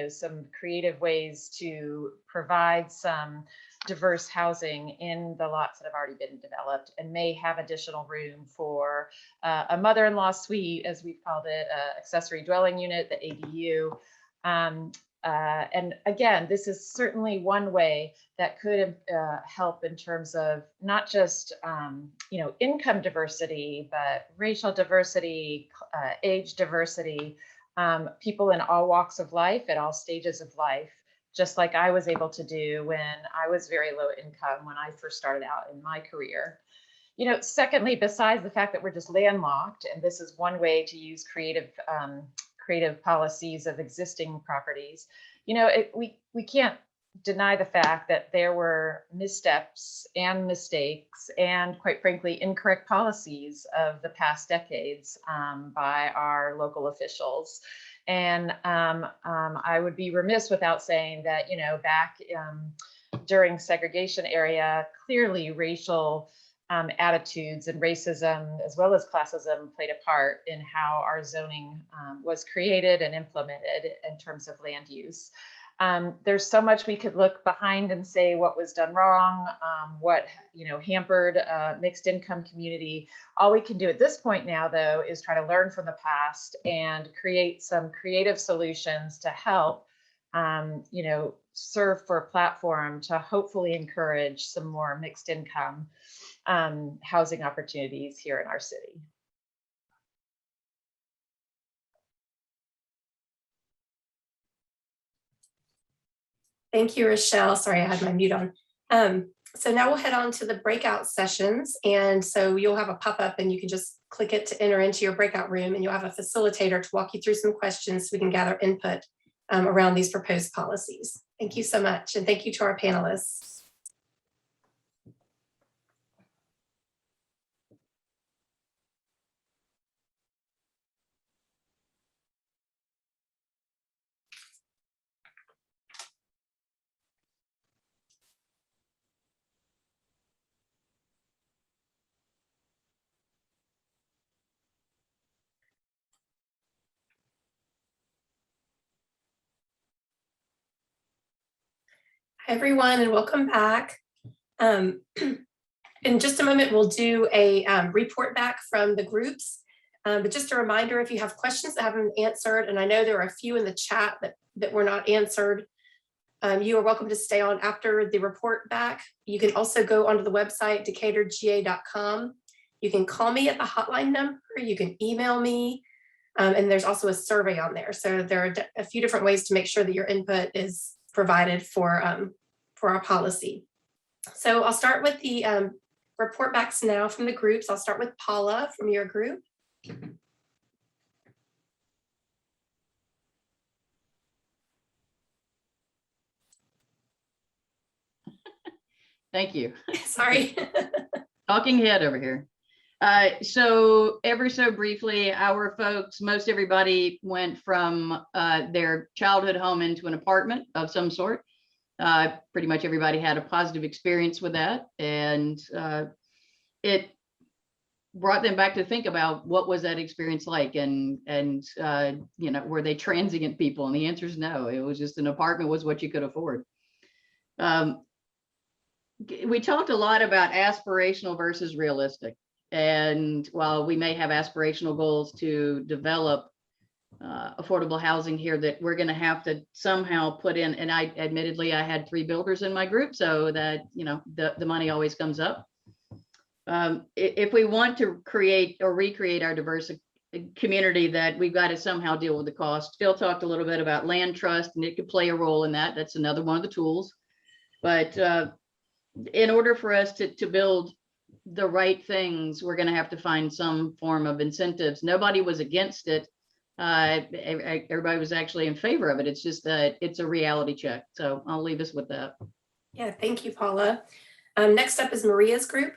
some creative ways to provide some diverse housing in the lots that have already been developed and may have additional room for a mother-in-law suite, as we've called it, accessory dwelling unit, the ADU. And again, this is certainly one way that could help in terms of not just income diversity, but racial diversity, age diversity, people in all walks of life at all stages of life, just like I was able to do when I was very low income when I first started out in my career. Secondly, besides the fact that we're just landlocked, and this is one way to use creative policies of existing properties, we can't deny the fact that there were missteps and mistakes and, quite frankly, incorrect policies of the past decades by our local officials. And I would be remiss without saying that, back during segregation era, clearly racial attitudes and racism as well as classism played a part in how our zoning was created and implemented in terms of land use. There's so much we could look behind and say what was done wrong, what hampered mixed income community. All we can do at this point now, though, is try to learn from the past and create some creative solutions to help serve for a platform to hopefully encourage some more mixed income housing opportunities here in our city. Thank you, Rochelle. Sorry, I had my mute on. So now we'll head on to the breakout sessions. And so you'll have a pop-up and you can just click it to enter into your breakout room, and you'll have a facilitator to walk you through some questions so we can gather input around these proposed policies. Thank you so much. And thank you to our panelists. Hi, everyone, and welcome back. In just a moment, we'll do a report back from the groups. But just a reminder, if you have questions that haven't been answered, and I know there are a few in the chat that were not answered, you are welcome to stay on after the report back. You can also go onto the website, decaturga.com. You can call me at the hotline number, you can email me, and there's also a survey on there. So there are a few different ways to make sure that your input is provided for our policy. So I'll start with the report backs now from the groups. I'll start with Paula from your group. Thank you. Sorry. Talking head over here. So ever so briefly, our folks, most everybody went from their childhood home into an apartment of some sort. Pretty much everybody had a positive experience with that. And it brought them back to think about what was that experience like, and you know, were they transient people? And the answer is no. It was just an apartment was what you could afford. We talked a lot about aspirational versus realistic. And while we may have aspirational goals to develop affordable housing here that we're going to have to somehow put in, and I admittedly, I had 3 builders in my group, so that, you know, the money always comes up. If we want to create or recreate our diverse community, that we've got to somehow deal with the cost. Phil talked a little bit about land trust, and it could play a role in that. That's another one of the tools. But in order for us to build the right things, we're going to have to find some form of incentives. Nobody was against it. Everybody was actually in favor of it. It's just that it's a reality check. So I'll leave us with that. Yeah, thank you, Paula. Next up is Maria's group.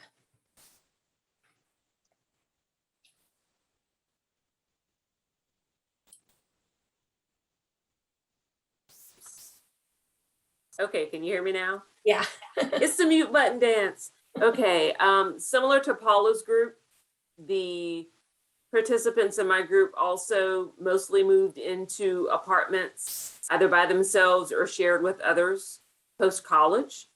Okay, can you hear me now? Yeah. It's the mute button dance. Okay, similar to Paula's group, the participants in my group also mostly moved into apartments, either by themselves or shared with others post-college.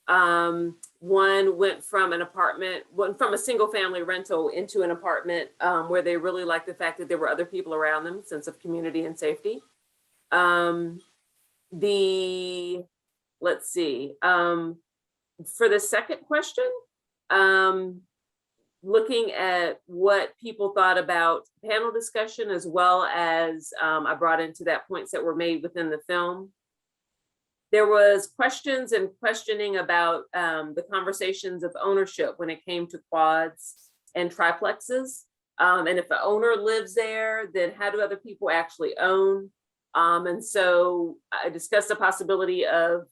One went from a single family rental into an apartment where they really liked the fact that there were other people around them, sense of community and safety. Let's see, for the second question, looking at what people thought about panel discussion, as well as I brought into that points that were made within the film. There was questions and questioning about the conversations of ownership when it came to quads and triplexes. And if the owner lives there, then how do other people actually own? And so I discussed the possibility of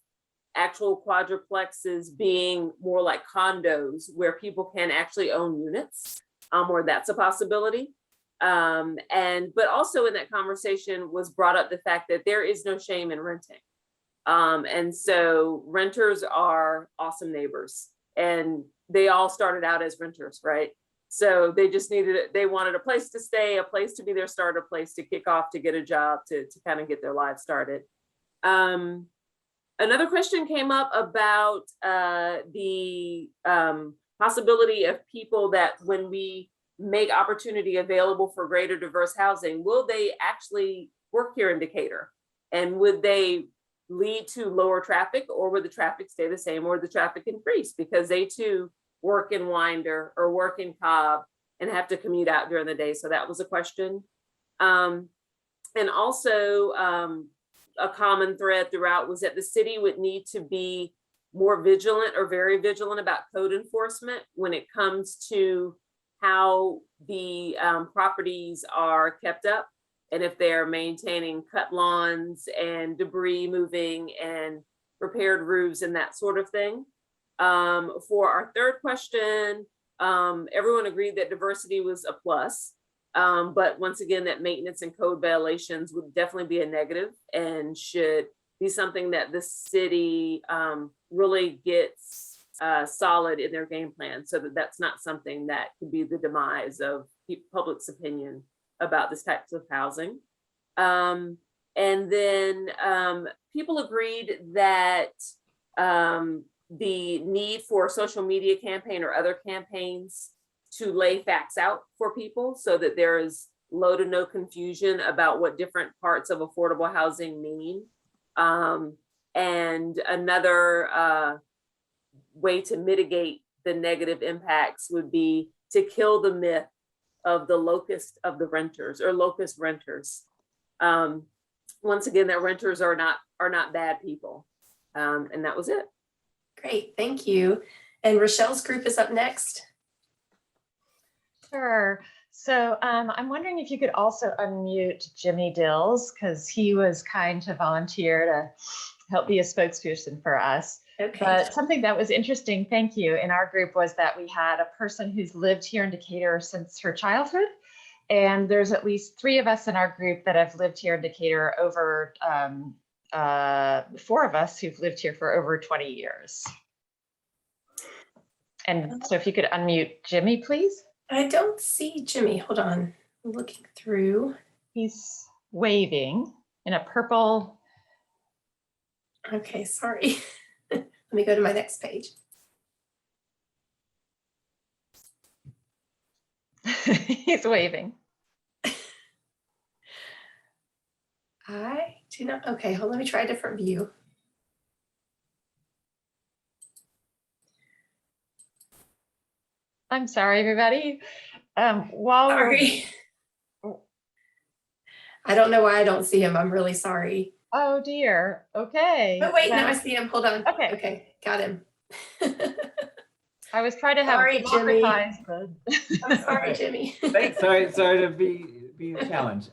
actual quadplexes being more like condos where people can actually own units, or that's a possibility. But also in that conversation was brought up the fact that there is no shame in renting. And so renters are awesome neighbors, and they all started out as renters, right? So they just they wanted a place to stay, a place to be their starter place, to kick off, to get a job, to kind of get their lives started. Another question came up about the possibility of people that when we make opportunity available for greater diverse housing, will they actually work here in Decatur? And would they lead to lower traffic, or would the traffic stay the same, or the traffic increase because they too work in Winder or work in Cobb and have to commute out during the day? So that was a question. And also a common thread throughout was that the city would need to be more vigilant or very vigilant about code enforcement when it comes to how the properties are kept up, and if they're maintaining cut lawns and debris moving and repaired roofs and that sort of thing. For our third question, everyone agreed that diversity was a plus. But once again, that maintenance and code violations would definitely be a negative and should be something that the city really gets solid in their game plan, so that that's not something that could be the demise of public's opinion about this types of housing. And then people agreed that the need for a social media campaign or other campaigns to lay facts out for people so that there is low to no confusion about what different parts of affordable housing mean. And another way to mitigate the negative impacts would be to kill the myth of the locust of the renters or locust renters. Once again, that renters are not bad people. And that was it. Great, thank you. And Rochelle's group is up next. Sure. So I'm wondering if you could also unmute Jimmy Dills, because he was kind to volunteer to help be a spokesperson for us. Okay. But something that was interesting, thank you, in our group was that we had a person who's lived here in Decatur since her childhood. And there's at least 3 of us in our group that have lived here in Decatur over 4 of us who've lived here for over 20 years. And so if you could unmute Jimmy, please. I don't see Jimmy. Hold on. I'm looking through. He's waving in a purple. Okay, sorry. Let me go to my next page. He's waving. I do not. Okay, hold on. Let me try a different view. I'm sorry, everybody. While Sorry. I don't know why I don't see him. I'm really sorry. Oh dear. Okay. Oh wait, now Well, I see him. Hold on. Okay. Okay, got him. I was trying to have Sorry, Jimmy. democratized the- I'm sorry, Jimmy. Thanks. Sorry to be a challenge.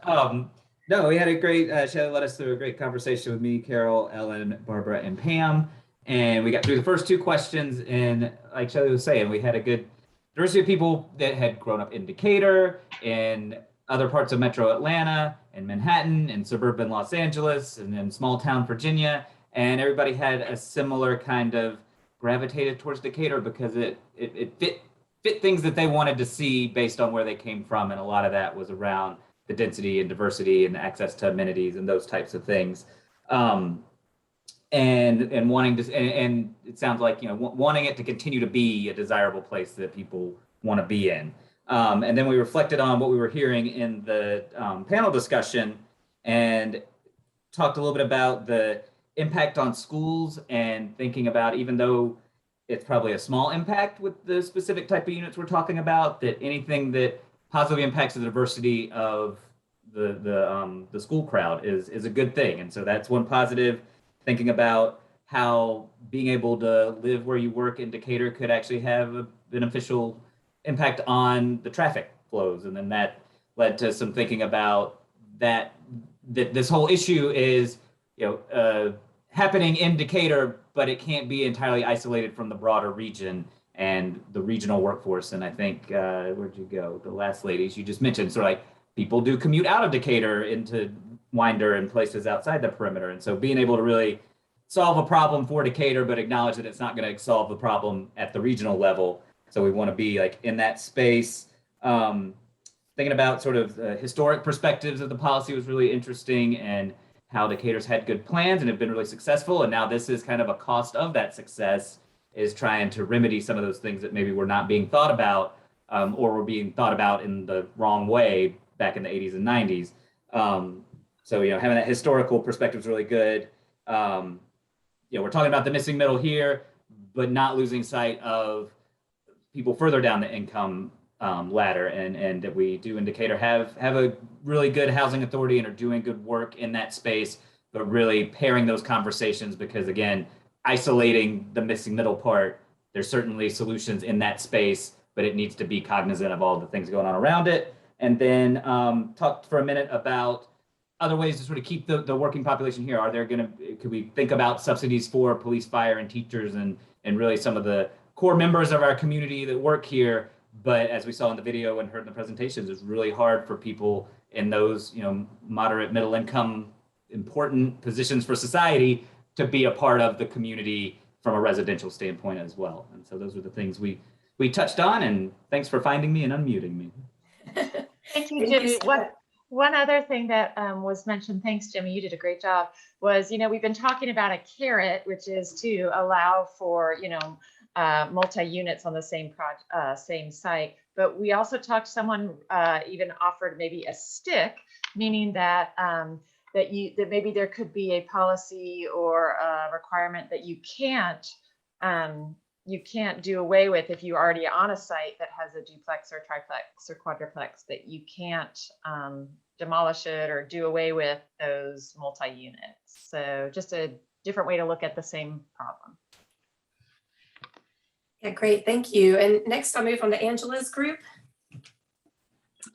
No, we had a great, Shelley led us through a great conversation with me, Carol, Ellen, Barbara, and Pam. And we got through the first 2 questions, and like Shelley was saying, we had a good diversity of people that had grown up in Decatur, in other parts of metro Atlanta, and Manhattan, and suburban Los Angeles, and in small town Virginia. And everybody had a similar kind of gravitated towards Decatur because it fit things that they wanted to see based on where they came from. And a lot of that was around the density and diversity and access to amenities and those types of things. And wanting to, and it sounds like, wanting it to continue to be a desirable place that people want to be in. And then we reflected on what we were hearing in the panel discussion and talked a little bit about the impact on schools and thinking about, even though it's probably a small impact with the specific type of units we're talking about, that anything that positively impacts the diversity of the school crowd is a good thing. And so that's one positive. Thinking about how being able to live where you work in Decatur could actually have a beneficial impact on the traffic flows. And then that led to some thinking about that this whole issue is, happening in Decatur, but it can't be entirely isolated from the broader region and the regional workforce. And I think, where'd you go? The last ladies you just mentioned, sort of like people do commute out of Decatur into Winder and places outside the perimeter. And so being able to really solve a problem for Decatur, but acknowledge that it's not going to solve the problem at the regional level. So we want to be like in that space. Thinking about sort of historic perspectives of the policy was really interesting, and how Decatur's had good plans and have been really successful. And now this is kind of a cost of that success, is trying to remedy some of those things that maybe were not being thought about or were being thought about in the wrong way back in the 80s and 90s. So, having that historical perspective is really good. We're talking about the missing middle here, but not losing sight of people further down the income ladder, and that we do in Decatur have a really good housing authority and are doing good work in that space, but really pairing those conversations, because again, isolating the missing middle part, there's certainly solutions in that space, but it needs to be cognizant of all the things going on around it. And then talk for a minute about other ways to sort of keep the working population here. Are there could we think about subsidies for police, fire, and teachers, and really some of the core members of our community that work here? But as we saw in the video and heard in the presentations, it's really hard for people in those, moderate middle income, important positions for society to be a part of the community from a residential standpoint as well. And so those are the things we touched on, and thanks for finding me and unmuting me. Thank you, Jimmy. One other thing that was mentioned, thanks, Jimmy, you did a great job, was, we've been talking about a carrot, which is to allow for, multi-units on the same site. But we also talked, someone even offered maybe a stick, meaning that that maybe there could be a policy or a requirement that you can't do away with if you're already on a site that has a duplex or triplex or quadruplex, that you can't demolish it or do away with those multi-units. So just a different way to look at the same problem. Yeah, great, thank you. And next I'll move on to Angela's group.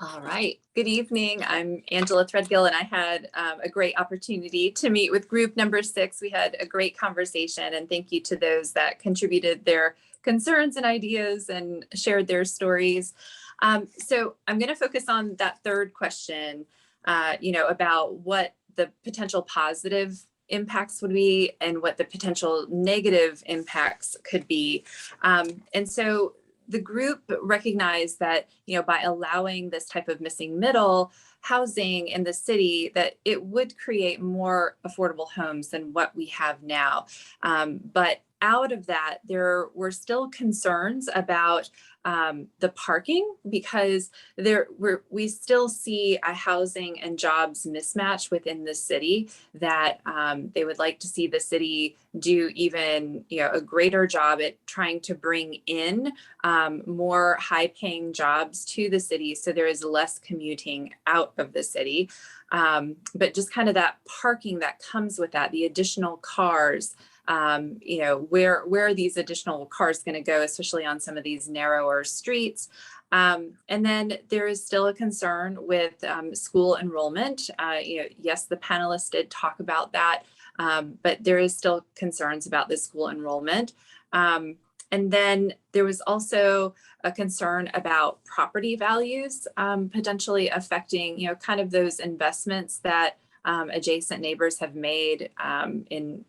All right, good evening. I'm Angela Threadgill, and I had a great opportunity to meet with group number 6. We had a great conversation, and thank you to those that contributed their concerns and ideas and shared their stories. So I'm going to focus on that third question, about what the potential positive impacts would be and what the potential negative impacts could be. And so the group recognized that, by allowing this type of missing middle housing in the city, that it would create more affordable homes than what we have now. But out of that, there were still concerns about the parking, because we still see a housing and jobs mismatch within the city, that they would like to see the city do even a greater job at trying to bring in more high-paying jobs to the city, so there is less commuting out of the city. But just kind of that parking that comes with that, the additional cars, where are these additional cars going to go, especially on some of these narrower streets? And then there is still a concern with school enrollment. Yes, the panelists did talk about that, but there is still concerns about the school enrollment. And then there was also a concern about property values potentially affecting, kind of those investments that adjacent neighbors have made in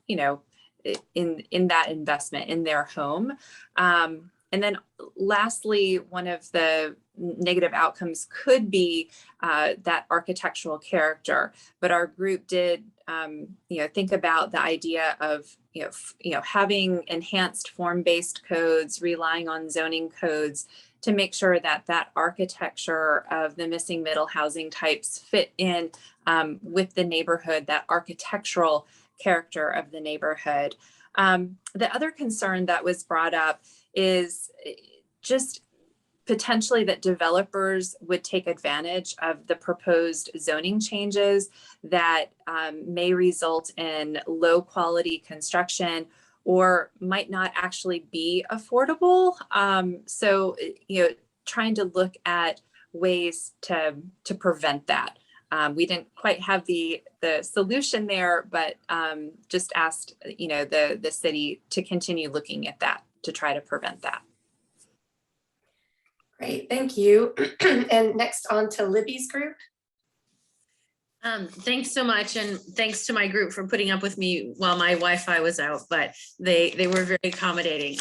that investment in their home. And then lastly, one of the negative outcomes could be that architectural character. But our group did, think about the idea of, having enhanced form-based codes, relying on zoning codes to make sure that that architecture of the missing middle housing types fit in with the neighborhood, that architectural character of the neighborhood. The other concern that was brought up is just potentially that developers would take advantage of the proposed zoning changes that may result in low quality construction or might not actually be affordable. So, trying to look at ways to prevent that. We didn't quite have the solution there, but just asked, the city to continue looking at that to try to prevent that. Great, thank you. And next on to Libby's group. Thanks so much, and thanks to my group for putting up with me while my Wi-Fi was out, but they were very accommodating.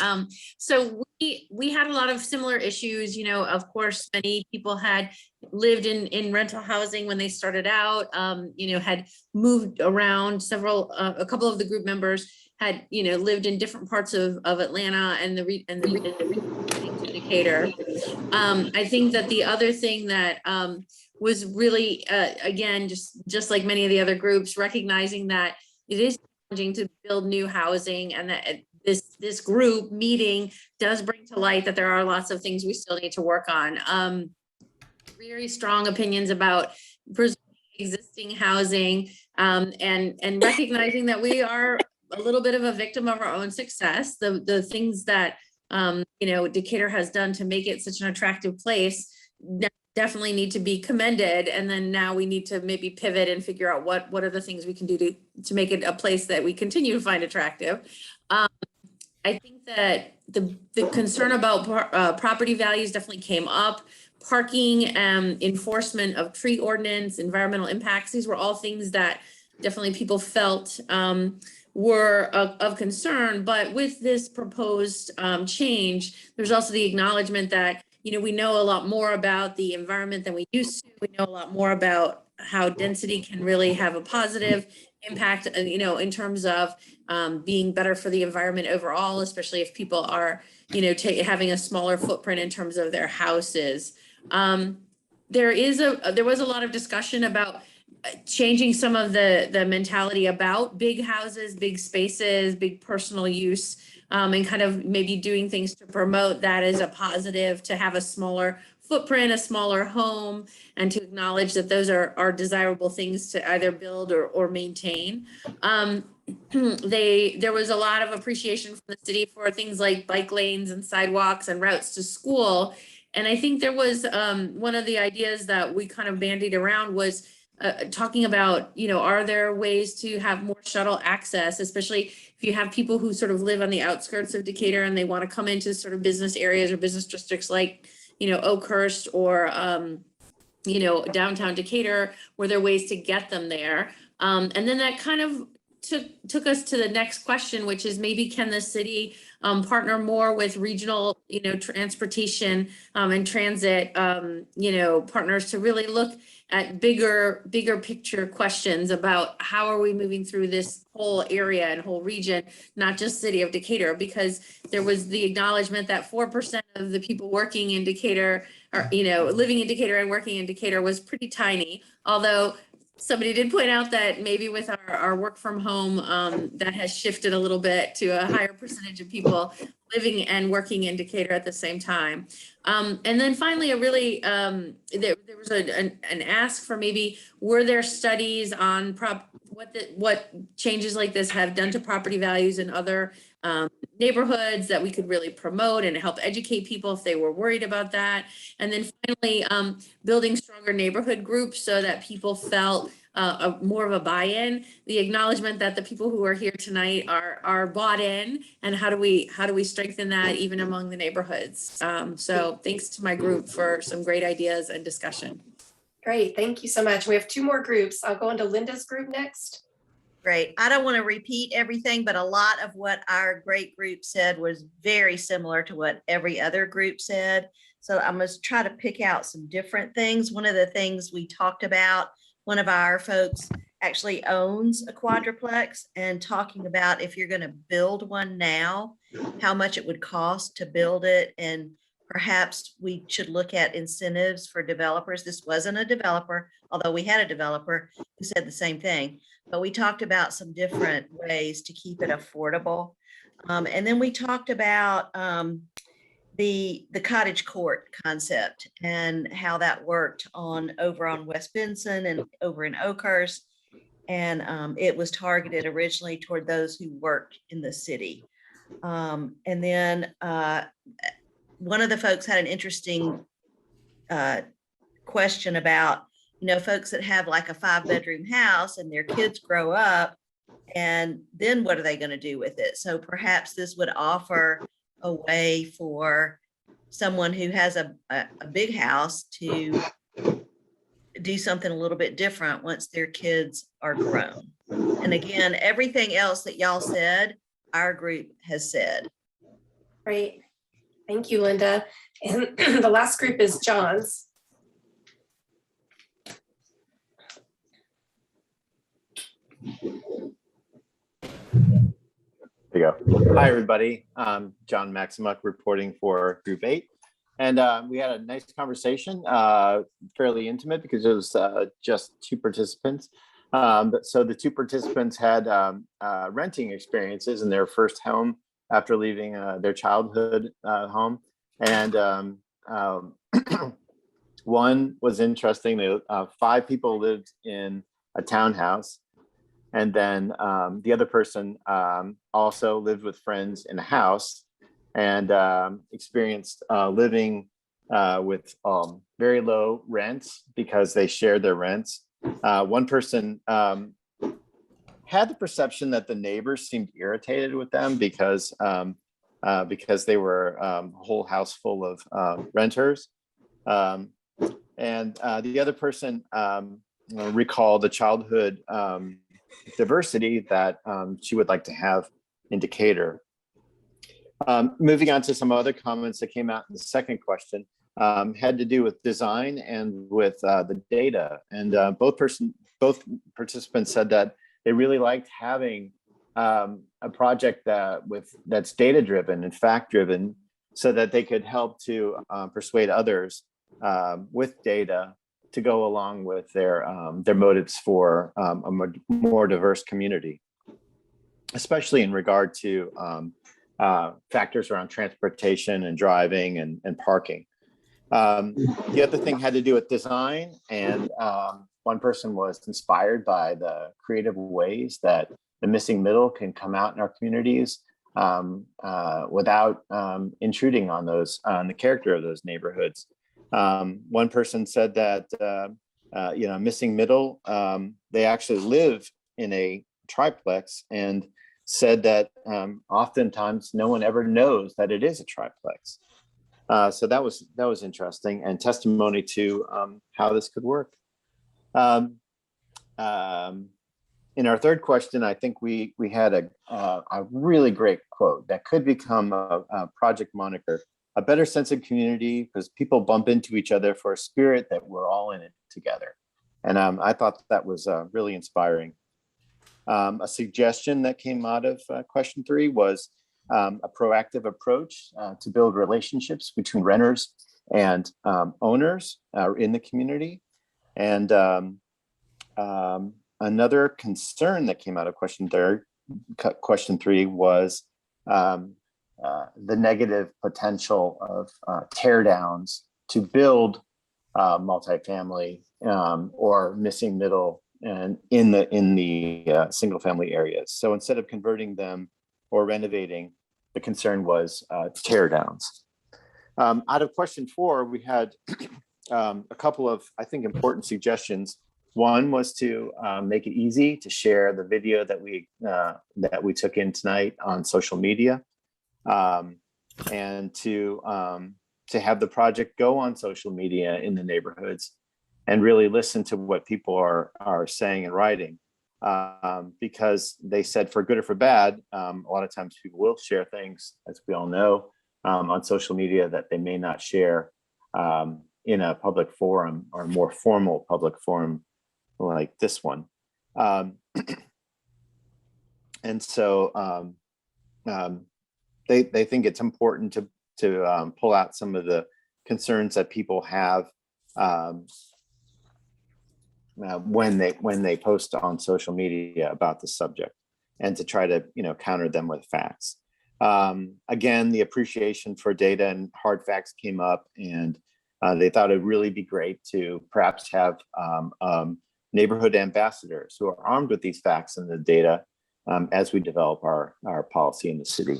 So we had a lot of similar issues. Of course, many people had lived in rental housing when they started out, had moved around. A couple of the group members had lived in different parts of Atlanta and the region to Decatur. I think that the other thing that was really, again, just like many of the other groups, recognizing that it is challenging to build new housing, and that this group meeting does bring to light that there are lots of things we still need to work on. Very strong opinions about preserving existing housing, and recognizing that we are a little bit of a victim of our own success. The things that Decatur has done to make it such an attractive place definitely need to be commended. And then now we need to maybe pivot and figure out what are the things we can do to make it a place that we continue to find attractive. I think that the concern about property values definitely came up. Parking, enforcement of tree ordinance, environmental impacts, these were all things that definitely people felt were of concern. But with this proposed change, there's also the acknowledgement that, we know a lot more about the environment than we used to. We know a lot more about how density can really have a positive impact, in terms of being better for the environment overall, especially if people are, having a smaller footprint in terms of their houses. There was a lot of discussion about changing some of the mentality about big houses, big spaces, big personal use, and kind of maybe doing things to promote that as a positive, to have a smaller footprint, a smaller home, and to acknowledge that those are desirable things to either build or maintain. There was a lot of appreciation from the city for things like bike lanes and sidewalks and routes to school. And I think there was one of the ideas that we kind of bandied around was talking about, are there ways to have more shuttle access, especially if you have people who sort of live on the outskirts of Decatur and they want to come into sort of business areas or business districts like, Oakhurst or, downtown Decatur, were there ways to get them there? And then that kind of took us to the next question, which is maybe can the city partner more with regional, transportation and transit, partners to really look at bigger picture questions about how are we moving through this whole area and whole region, not just City of Decatur, because there was the acknowledgement that 4% of the people working in Decatur or, living in Decatur and working in Decatur was pretty tiny, although somebody did point out that maybe with our work from home, that has shifted a little bit to a higher percentage of people living and working in Decatur at the same time. And then finally, there was an ask for maybe, were there studies on what changes like this have done to property values in other neighborhoods that we could really promote and help educate people if they were worried about that. And then finally, building stronger neighborhood groups so that people felt more of a buy-in, the acknowledgement that the people who are here tonight are bought in, and how do we strengthen that even among the neighborhoods. So thanks to my group for some great ideas and discussion. Great, thank you so much. We have two more groups. I'll go into Linda's group next. Great. I don't want to repeat everything, but a lot of what our great group said was very similar to what every other group said. So I'm going to try to pick out some different things. One of the things we talked about, one of our folks actually owns a quadruplex, and talking about if you're going to build one now, how much it would cost to build it. And perhaps we should look at incentives for developers. This wasn't a developer, although we had a developer who said the same thing. But we talked about some different ways to keep it affordable. And then we talked about the cottage court concept and how that worked over on West Benson and over in Oakhurst. And it was targeted originally toward those who worked in the city. And then one of the folks had an interesting question about, folks that have like a 5-bedroom house and their kids grow up, and then what are they going to do with it? So perhaps this would offer a way for someone who has a big house to do something a little bit different once their kids are grown. And again, everything else that y'all said, our group has said. Great. Thank you, Linda. And the last group is John's. There you go. Hi, everybody. I'm John Maximuck reporting for Group 8. And we had a nice conversation, fairly intimate because it was just two participants. So the two participants had renting experiences in their first home after leaving their childhood home. And one was interesting. 5 people lived in a townhouse, And then the other person also lived with friends in a house and experienced living with very low rents because they shared their rents. One person had the perception that the neighbors seemed irritated with them because they were a whole house full of renters. And the other person recalled the childhood diversity that she would like to have in Decatur. Moving on to some other comments that came out in the second question, had to do with design and with the data. And both participants said that they really liked having a project that's data driven and fact driven, so that they could help to persuade others with data to go along with their motives for a more diverse community, especially in regard to factors around transportation and driving and parking. The other thing had to do with design, and one person was inspired by the creative ways that the missing middle can come out in our communities without intruding on the character of those neighborhoods. One person said that missing middle, they actually live in a triplex, and said that oftentimes no one ever knows that it is a triplex. So that was interesting, and testimony to how this could work. In our third question, I think we had a really great quote that could become a project moniker: a better sense of community because people bump into each other for a spirit that we're all in it together. And I thought that was really inspiring. A suggestion that came out of question 3 was a proactive approach to build relationships between renters and owners in the community. And another concern that came out of question 3 was the negative potential of tear downs to build multifamily or missing middle and in the single family areas. So instead of converting them or renovating, the concern was tear downs. Out of question 4, we had a couple of, I think, important suggestions. One was to make it easy to share the video that we took in tonight on social media, and to have the project go on social media in the neighborhoods and really listen to what people are saying and writing, because they said, for good or for bad, a lot of times people will share things, as we all know, on social media that they may not share in a public forum or more formal public forum like this one. And so they think it's important to pull out some of the concerns that people have when they post on social media about the subject, and to try to counter them with facts. Again, the appreciation for data and hard facts came up, and they thought it'd really be great to perhaps have neighborhood ambassadors who are armed with these facts and the data as we develop our policy in the city.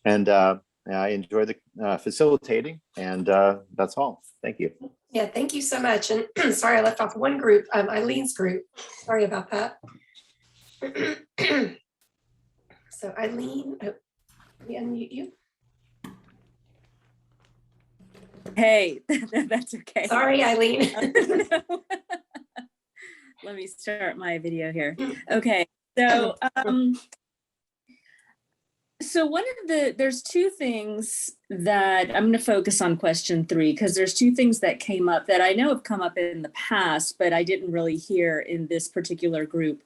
And I enjoy the facilitating, and that's all. Thank you. Yeah, thank you so much. And sorry, I left off one group, Eileen's group. Sorry about that. So Eileen, let me unmute you. Hey, that's okay. Sorry, Eileen. Let me start my video here. Okay, so one of there's two things that I'm going to focus on question 3, because there's two things that came up that I know have come up in the past, but I didn't really hear in this particular group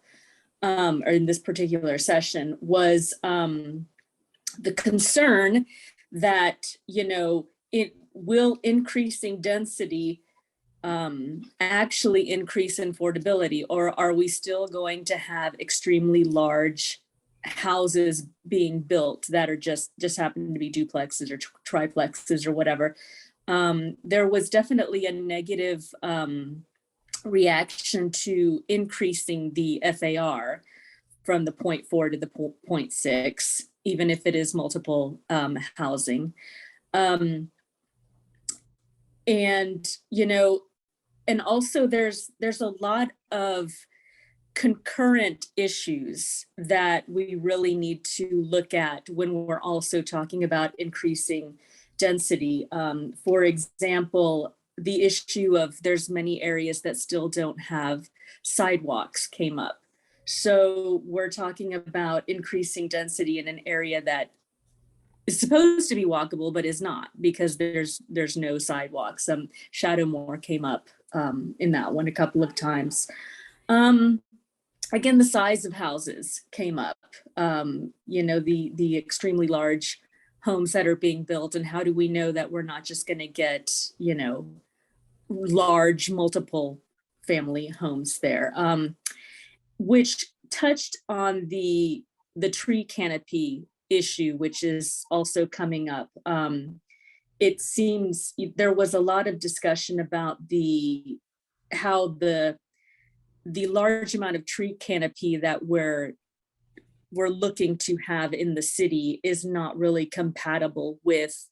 or in this particular session, was the concern that, it will increasing density actually increase affordability, or are we still going to have extremely large houses being built that are just happen to be duplexes or triplexes or whatever? There was definitely a negative reaction to increasing the FAR from the 0.4 to the 0.6, even if it is multiple housing. And, you know, and also there's a lot of concurrent issues that we really need to look at when we're also talking about increasing density. For example, the issue of there's many areas that still don't have sidewalks came up. So we're talking about increasing density in an area that is supposed to be walkable, but is not, because there's no sidewalks. Shadowmore came up in that one a couple of times. Again, the size of houses came up, you know, the extremely large homes that are being built, and how do we know that we're not just going to get, you know, large multiple family homes there, which touched on the tree canopy issue, which is also coming up. It seems there was a lot of discussion about how the large amount of tree canopy that we're looking to have in the city is not really compatible with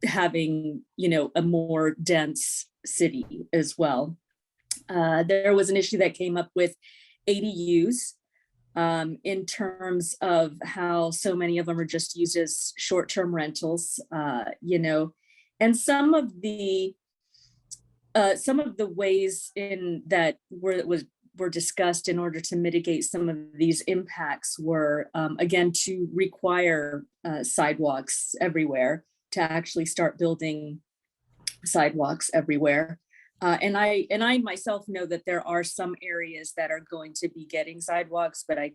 having, you know, a more dense city as well. There was an issue that came up with ADUs in terms of how so many of them are just used as short-term rentals, you know, and some of the ways in that were discussed in order to mitigate some of these impacts were, again, to require sidewalks everywhere, to actually start building sidewalks everywhere. And I myself know that there are some areas that are going to be getting sidewalks, but I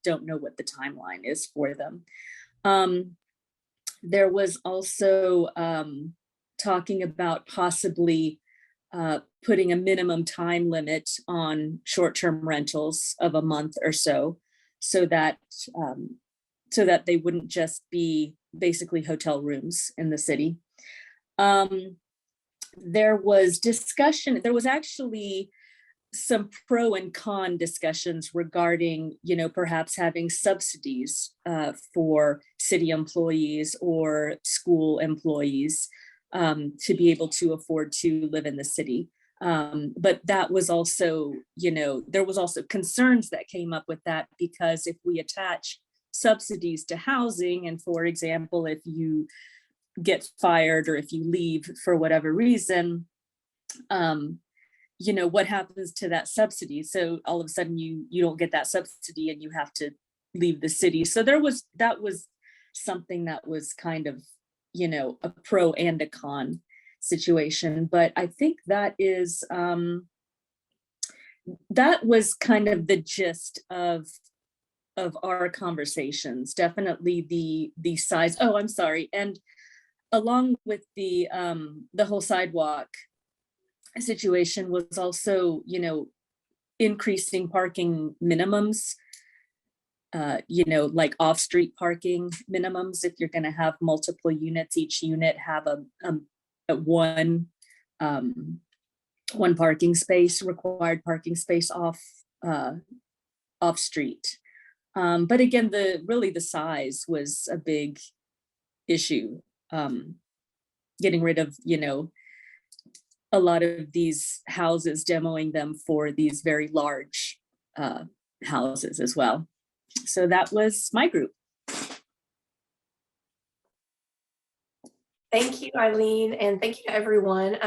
don't know what the timeline is for them. There was also talking about possibly putting a minimum time limit on short-term rentals of a month or so, so that they wouldn't just be basically hotel rooms in the city. There was discussion, there was actually some pro and con discussions regarding, you know, perhaps having subsidies for city employees or school employees to be able to afford to live in the city. But that was also, you know, there was also concerns that came up with that, because if we attach subsidies to housing, and for example, if you get fired or if you leave for whatever reason, you know, what happens to that subsidy? So all of a sudden you don't get that subsidy and you have to leave the city. So that was something that was kind of, you know, a pro and a con situation. But I think that was kind of the gist of our conversations. Definitely the size. Oh, I'm sorry. And along with the whole sidewalk situation was also, you know, increasing parking minimums, you know, like off-street parking minimums. If you're going to have multiple units, each unit have one parking space, required parking space off street. But again, the size was a big issue. Getting rid of, you know, a lot of these houses, demoing them for these very large houses as well. So that was my group. Thank you, Eileen, and thank you to everyone.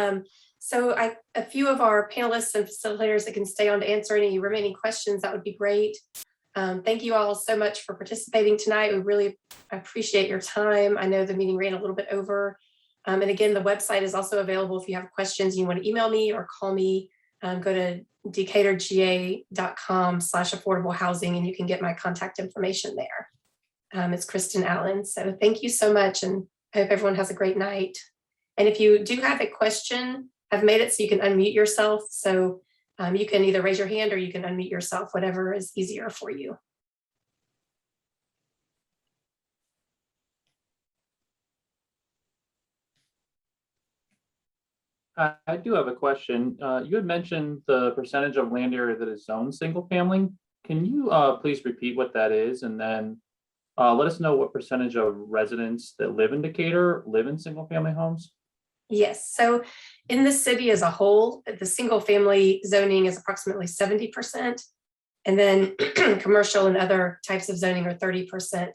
So a few of our panelists and facilitators that can stay on to answer any remaining questions, that would be great. Thank you all so much for participating tonight. We really appreciate your time. I know the meeting ran a little bit over. And again, the website is also available if you have questions, you want to email me or call me. Go to decaturga.com/affordable housing and you can get my contact information there. It's Kristen Allen. So thank you so much, and I hope everyone has a great night. And if you do have a question, I've made it so you can unmute yourself. So you can either raise your hand or you can unmute yourself, whatever is easier for you. I do have a question. You had mentioned the percentage of land area that is zoned single family. Can you please repeat what that is? And then let us know what percentage of residents that live in Decatur live in single family homes? Yes, so in the city as a whole, the single family zoning is approximately 70%. And then commercial and other types of zoning are 30%.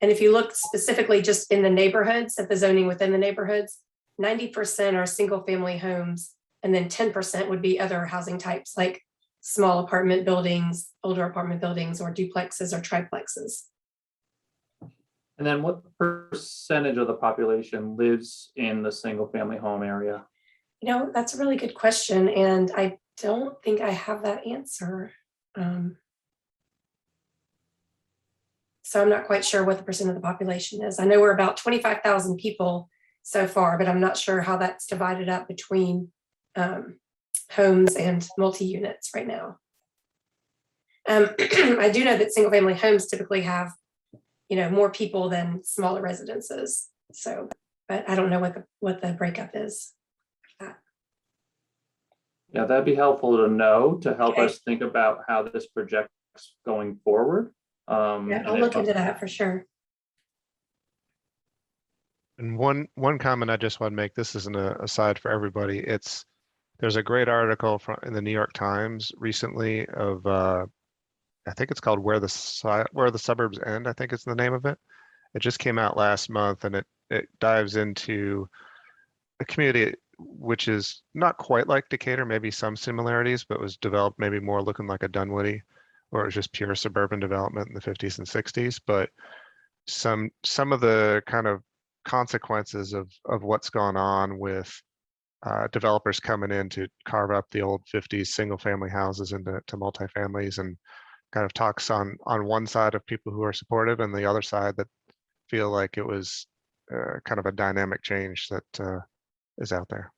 And if you look specifically just in the neighborhoods, at the zoning within the neighborhoods, 90% are single family homes. And then 10% would be other housing types like small apartment buildings, older apartment buildings, or duplexes or triplexes. And then what percentage of the population lives in the single family home area? You know, that's a really good question. And I don't think I have that answer. So I'm not quite sure what the percent of the population is. I know we're about 25,000 people so far, but I'm not sure how that's divided up between homes and multi-units right now. I do know that single family homes typically have, you know, more people than smaller residences. So, but I don't know what the breakup is. Yeah, that'd be helpful to know to help us think about how this projects going forward. Yeah, I'll look into that for sure. And one comment I just want to make, this isn't a aside for everybody. There's a great article in the New York Times recently of I think it's called Where the Suburbs End, I think is the name of it. It just came out last month, and it dives into a community which is not quite like Decatur, maybe some similarities, but was developed maybe more looking like a Dunwoody, or it was just pure suburban development in the 50s and 60s. But some of the kind of consequences of what's gone on with developers coming in to carve up the old 50s single family houses into multifamilies, and kind of talks on one side of people who are supportive and the other side that feel like it was kind of a dynamic change that is out there.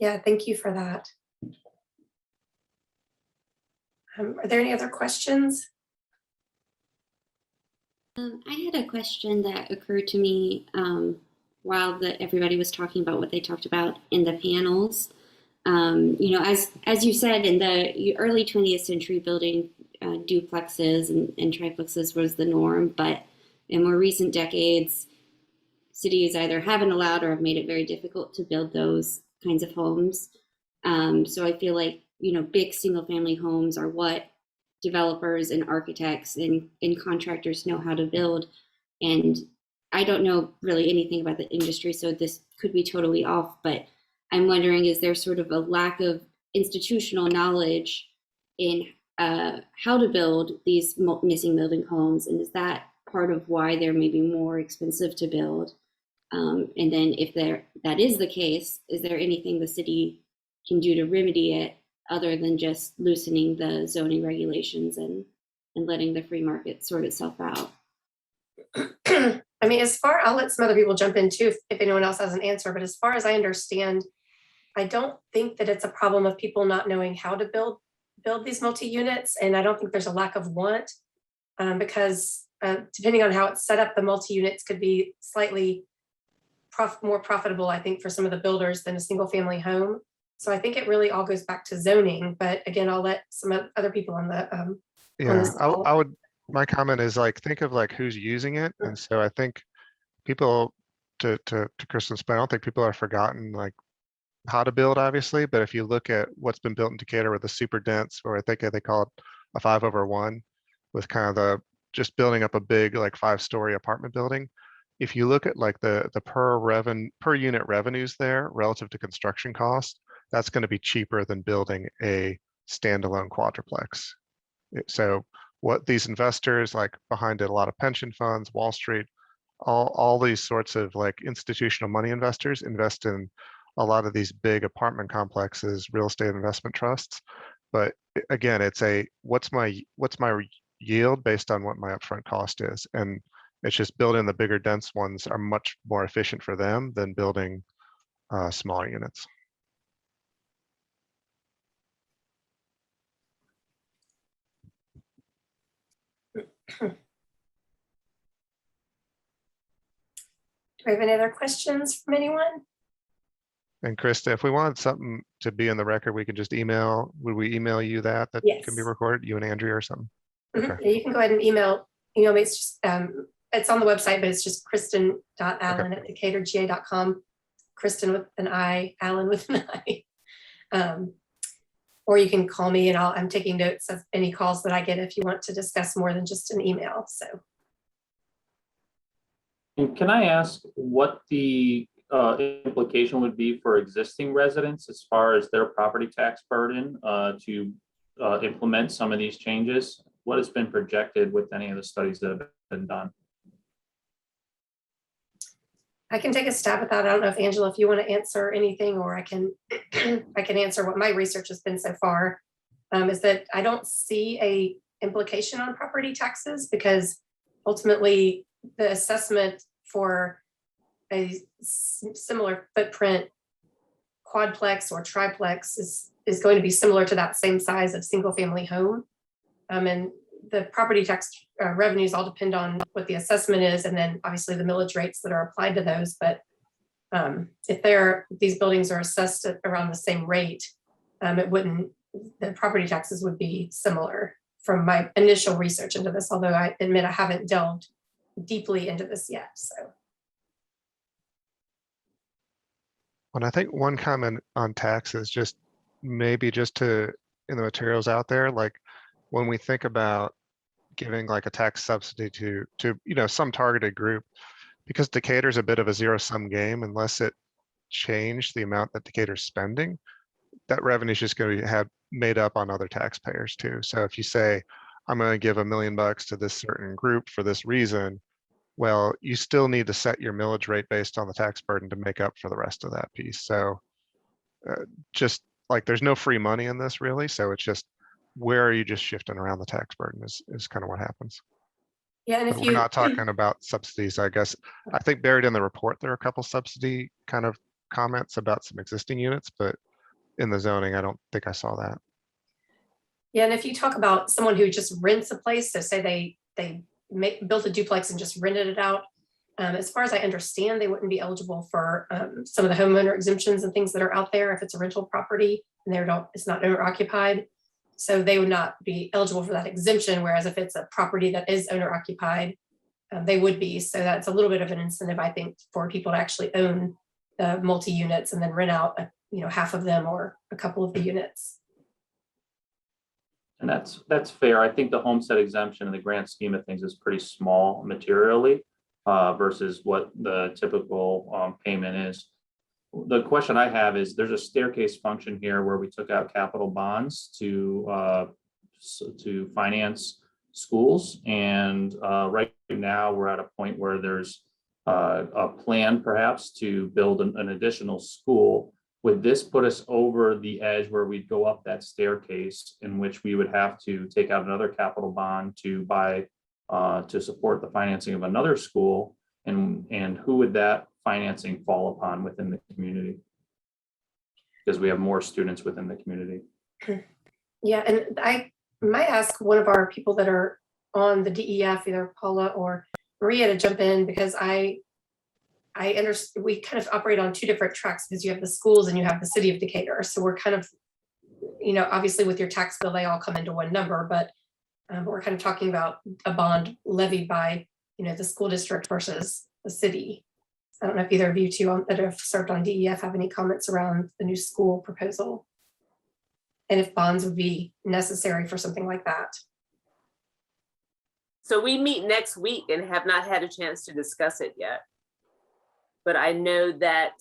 Yeah, thank you for that. Are there any other questions? I had a question that occurred to me while everybody was talking about what they talked about in the panels. You know, as you said, in the early 20th century, building duplexes and triplexes was the norm, but in more recent decades, cities either haven't allowed or have made it very difficult to build those kinds of homes. So I feel like, you know, big single family homes are what developers and architects and contractors know how to build. And I don't know really anything about the industry, so this could be totally off, but I'm wondering, is there sort of a lack of institutional knowledge in how to build these missing building homes? And is that part of why they're maybe more expensive to build? And then if that is the case, is there anything the city can do to remedy it other than just loosening the zoning regulations and letting the free market sort itself out? I mean, I'll let some other people jump in too if anyone else has an answer, but as far as I understand, I don't think that it's a problem of people not knowing how to build these multi-units, and I don't think there's a lack of want because depending on how it's set up, the multi-units could be slightly more profitable, I think, for some of the builders than a single family home. So I think it really all goes back to zoning, but again, I'll let some other people on the I would, my comment is like, think of like who's using it. And so I think people, to Kristen's point, I don't think people are forgotten like how to build, obviously, but if you look at what's been built in Decatur with the super dense, or I think they call it a 5/1, with kind of just building up a big like 5-story apartment building. If you look at like the per unit revenues there relative to construction costs, that's going to be cheaper than building a standalone quadruplex. So what these investors, like behind it, a lot of pension funds, Wall Street, all these sorts of like institutional money investors invest in a lot of these big apartment complexes, real estate investment trusts. But again, it's what's my yield based on what my upfront cost is. And it's just building the bigger dense ones are much more efficient for them than building smaller units. we have any other questions from anyone? And Krista, if we want something to be in the record, we can just email, would we email you that Yes. can be recorded, you and Andrea or something? Mhm. Okay. Yeah, you can go ahead and email me. It's just, it's on the website, but it's just kristen.allen@decaturga.com. Kristen with an I, Allen with an I. Or you can call me and I'm taking notes of any calls that I get if you want to discuss more than just an email. So. And can I ask what the implication would be for existing residents as far as their property tax burden to implement some of these changes? What has been projected with any of the studies that have been done? I can take a stab at that. I don't know if Angela, if you want to answer anything, or I can I can answer what my research has been so far. Is that I don't see a implication on property taxes, because ultimately the assessment for a similar footprint quadplex or triplex is going to be similar to that same size of single family home. And the property tax revenues all depend on what the assessment is, and then obviously the millage rates that are applied to those. But if these buildings are assessed at around the same rate, the property taxes would be similar from my initial research into this, although I admit I haven't delved deeply into this yet. So. And I think one comment on taxes, just maybe just to, in the materials out there, like when we think about giving like a tax subsidy to some targeted group, because Decatur's a bit of a zero-sum game, unless it changed the amount that Decatur's spending, that revenue is just going to have made up on other taxpayers too. So if you say, I'm going to give $1 million to this certain group for this reason, well, you still need to set your millage rate based on the tax burden to make up for the rest of that piece. So just like there's no free money in this really. So it's just, where are you just shifting around the tax burden is kind of what happens. Yeah, and But we're not talking about subsidies, I guess. I think buried in the report, there are a couple subsidy kind of comments about some existing units, but in the zoning, I don't think I saw that. Yeah, and if you talk about someone who just rents a place, so say they built a duplex and just rented it out, as far as I understand, they wouldn't be eligible for some of the homeowner exemptions and things that are out there if it's a rental property and it's not owner occupied. So they would not be eligible for that exemption, whereas if it's a property that is owner occupied, they would be. So that's a little bit of an incentive, I think, for people to actually own the multi-units and then rent out, half of them or a couple of the units. And that's fair. I think the homestead exemption in the grand scheme of things is pretty small materially versus what the typical payment is. The question I have is, there's a staircase function here where we took out capital bonds to finance schools, and right now we're at a point where there's a plan perhaps to build an additional school. Would this put us over the edge where we'd go up that staircase, in which we would have to take out another capital bond to buy to support the financing of another school? And who would that financing fall upon within the community? Because we have more students within the community. Yeah, and I might ask one of our people that are on the DEF, either Paula or Maria, to jump in, because I understand we kind of operate on two different tracks, because you have the schools and you have the City of Decatur. So we're kind of, obviously with your tax bill, they all come into one number, but we're kind of talking about a bond levied by, the school district versus the city. I don't know if either of you two that have served on DEF have any comments around the new school proposal, and if bonds would be necessary for something like that. So we meet next week and have not had a chance to discuss it yet. But I know that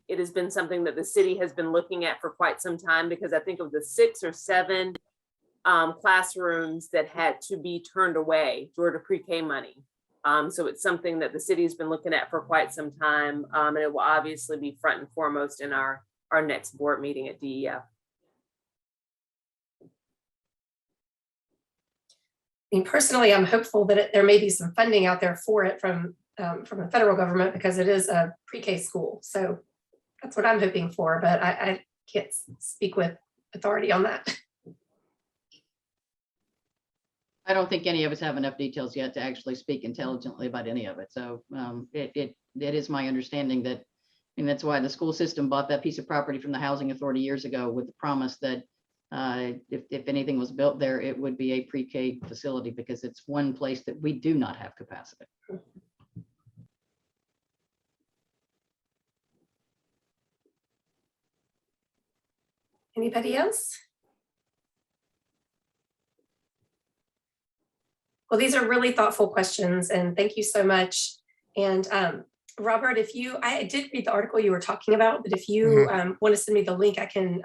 it has been something that the city has been looking at for quite some time, because I think of the 6 or 7 classrooms that had to be turned away due to pre-K money. So it's something that the city has been looking at for quite some time, and it will obviously be front and foremost in our next board meeting at DEF. Personally, I'm hopeful that there may be some funding out there for it from the federal government, because it is a pre-K school. So that's what I'm hoping for, but I can't speak with authority on that. I don't think any of us have enough details yet to actually speak intelligently about any of it. So it is my understanding that, and that's why the school system bought that piece of property from the Housing Authority years ago with the promise that if anything was built there, it would be a pre-K facility, because it's one place that we do not have capacity. Anybody else? Well, these are really thoughtful questions, and thank you so much. And Robert, I did read the article you were talking about, but if you want to send me the link, I can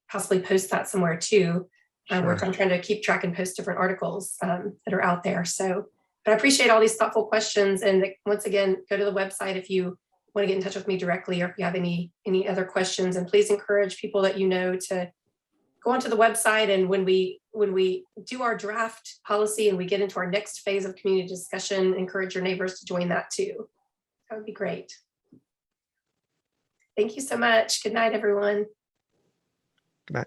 possibly post that somewhere too. We're trying to keep track and post different articles that are out there. So, but I appreciate all these thoughtful questions. And once again, go to the website if you want to get in touch with me directly, or if you have any other questions. And please encourage people that you know to go onto the website. And when we do our draft policy and we get into our next phase of community discussion, encourage your neighbors to join that too. That would be great. Thank you so much. Good night, everyone. Good night.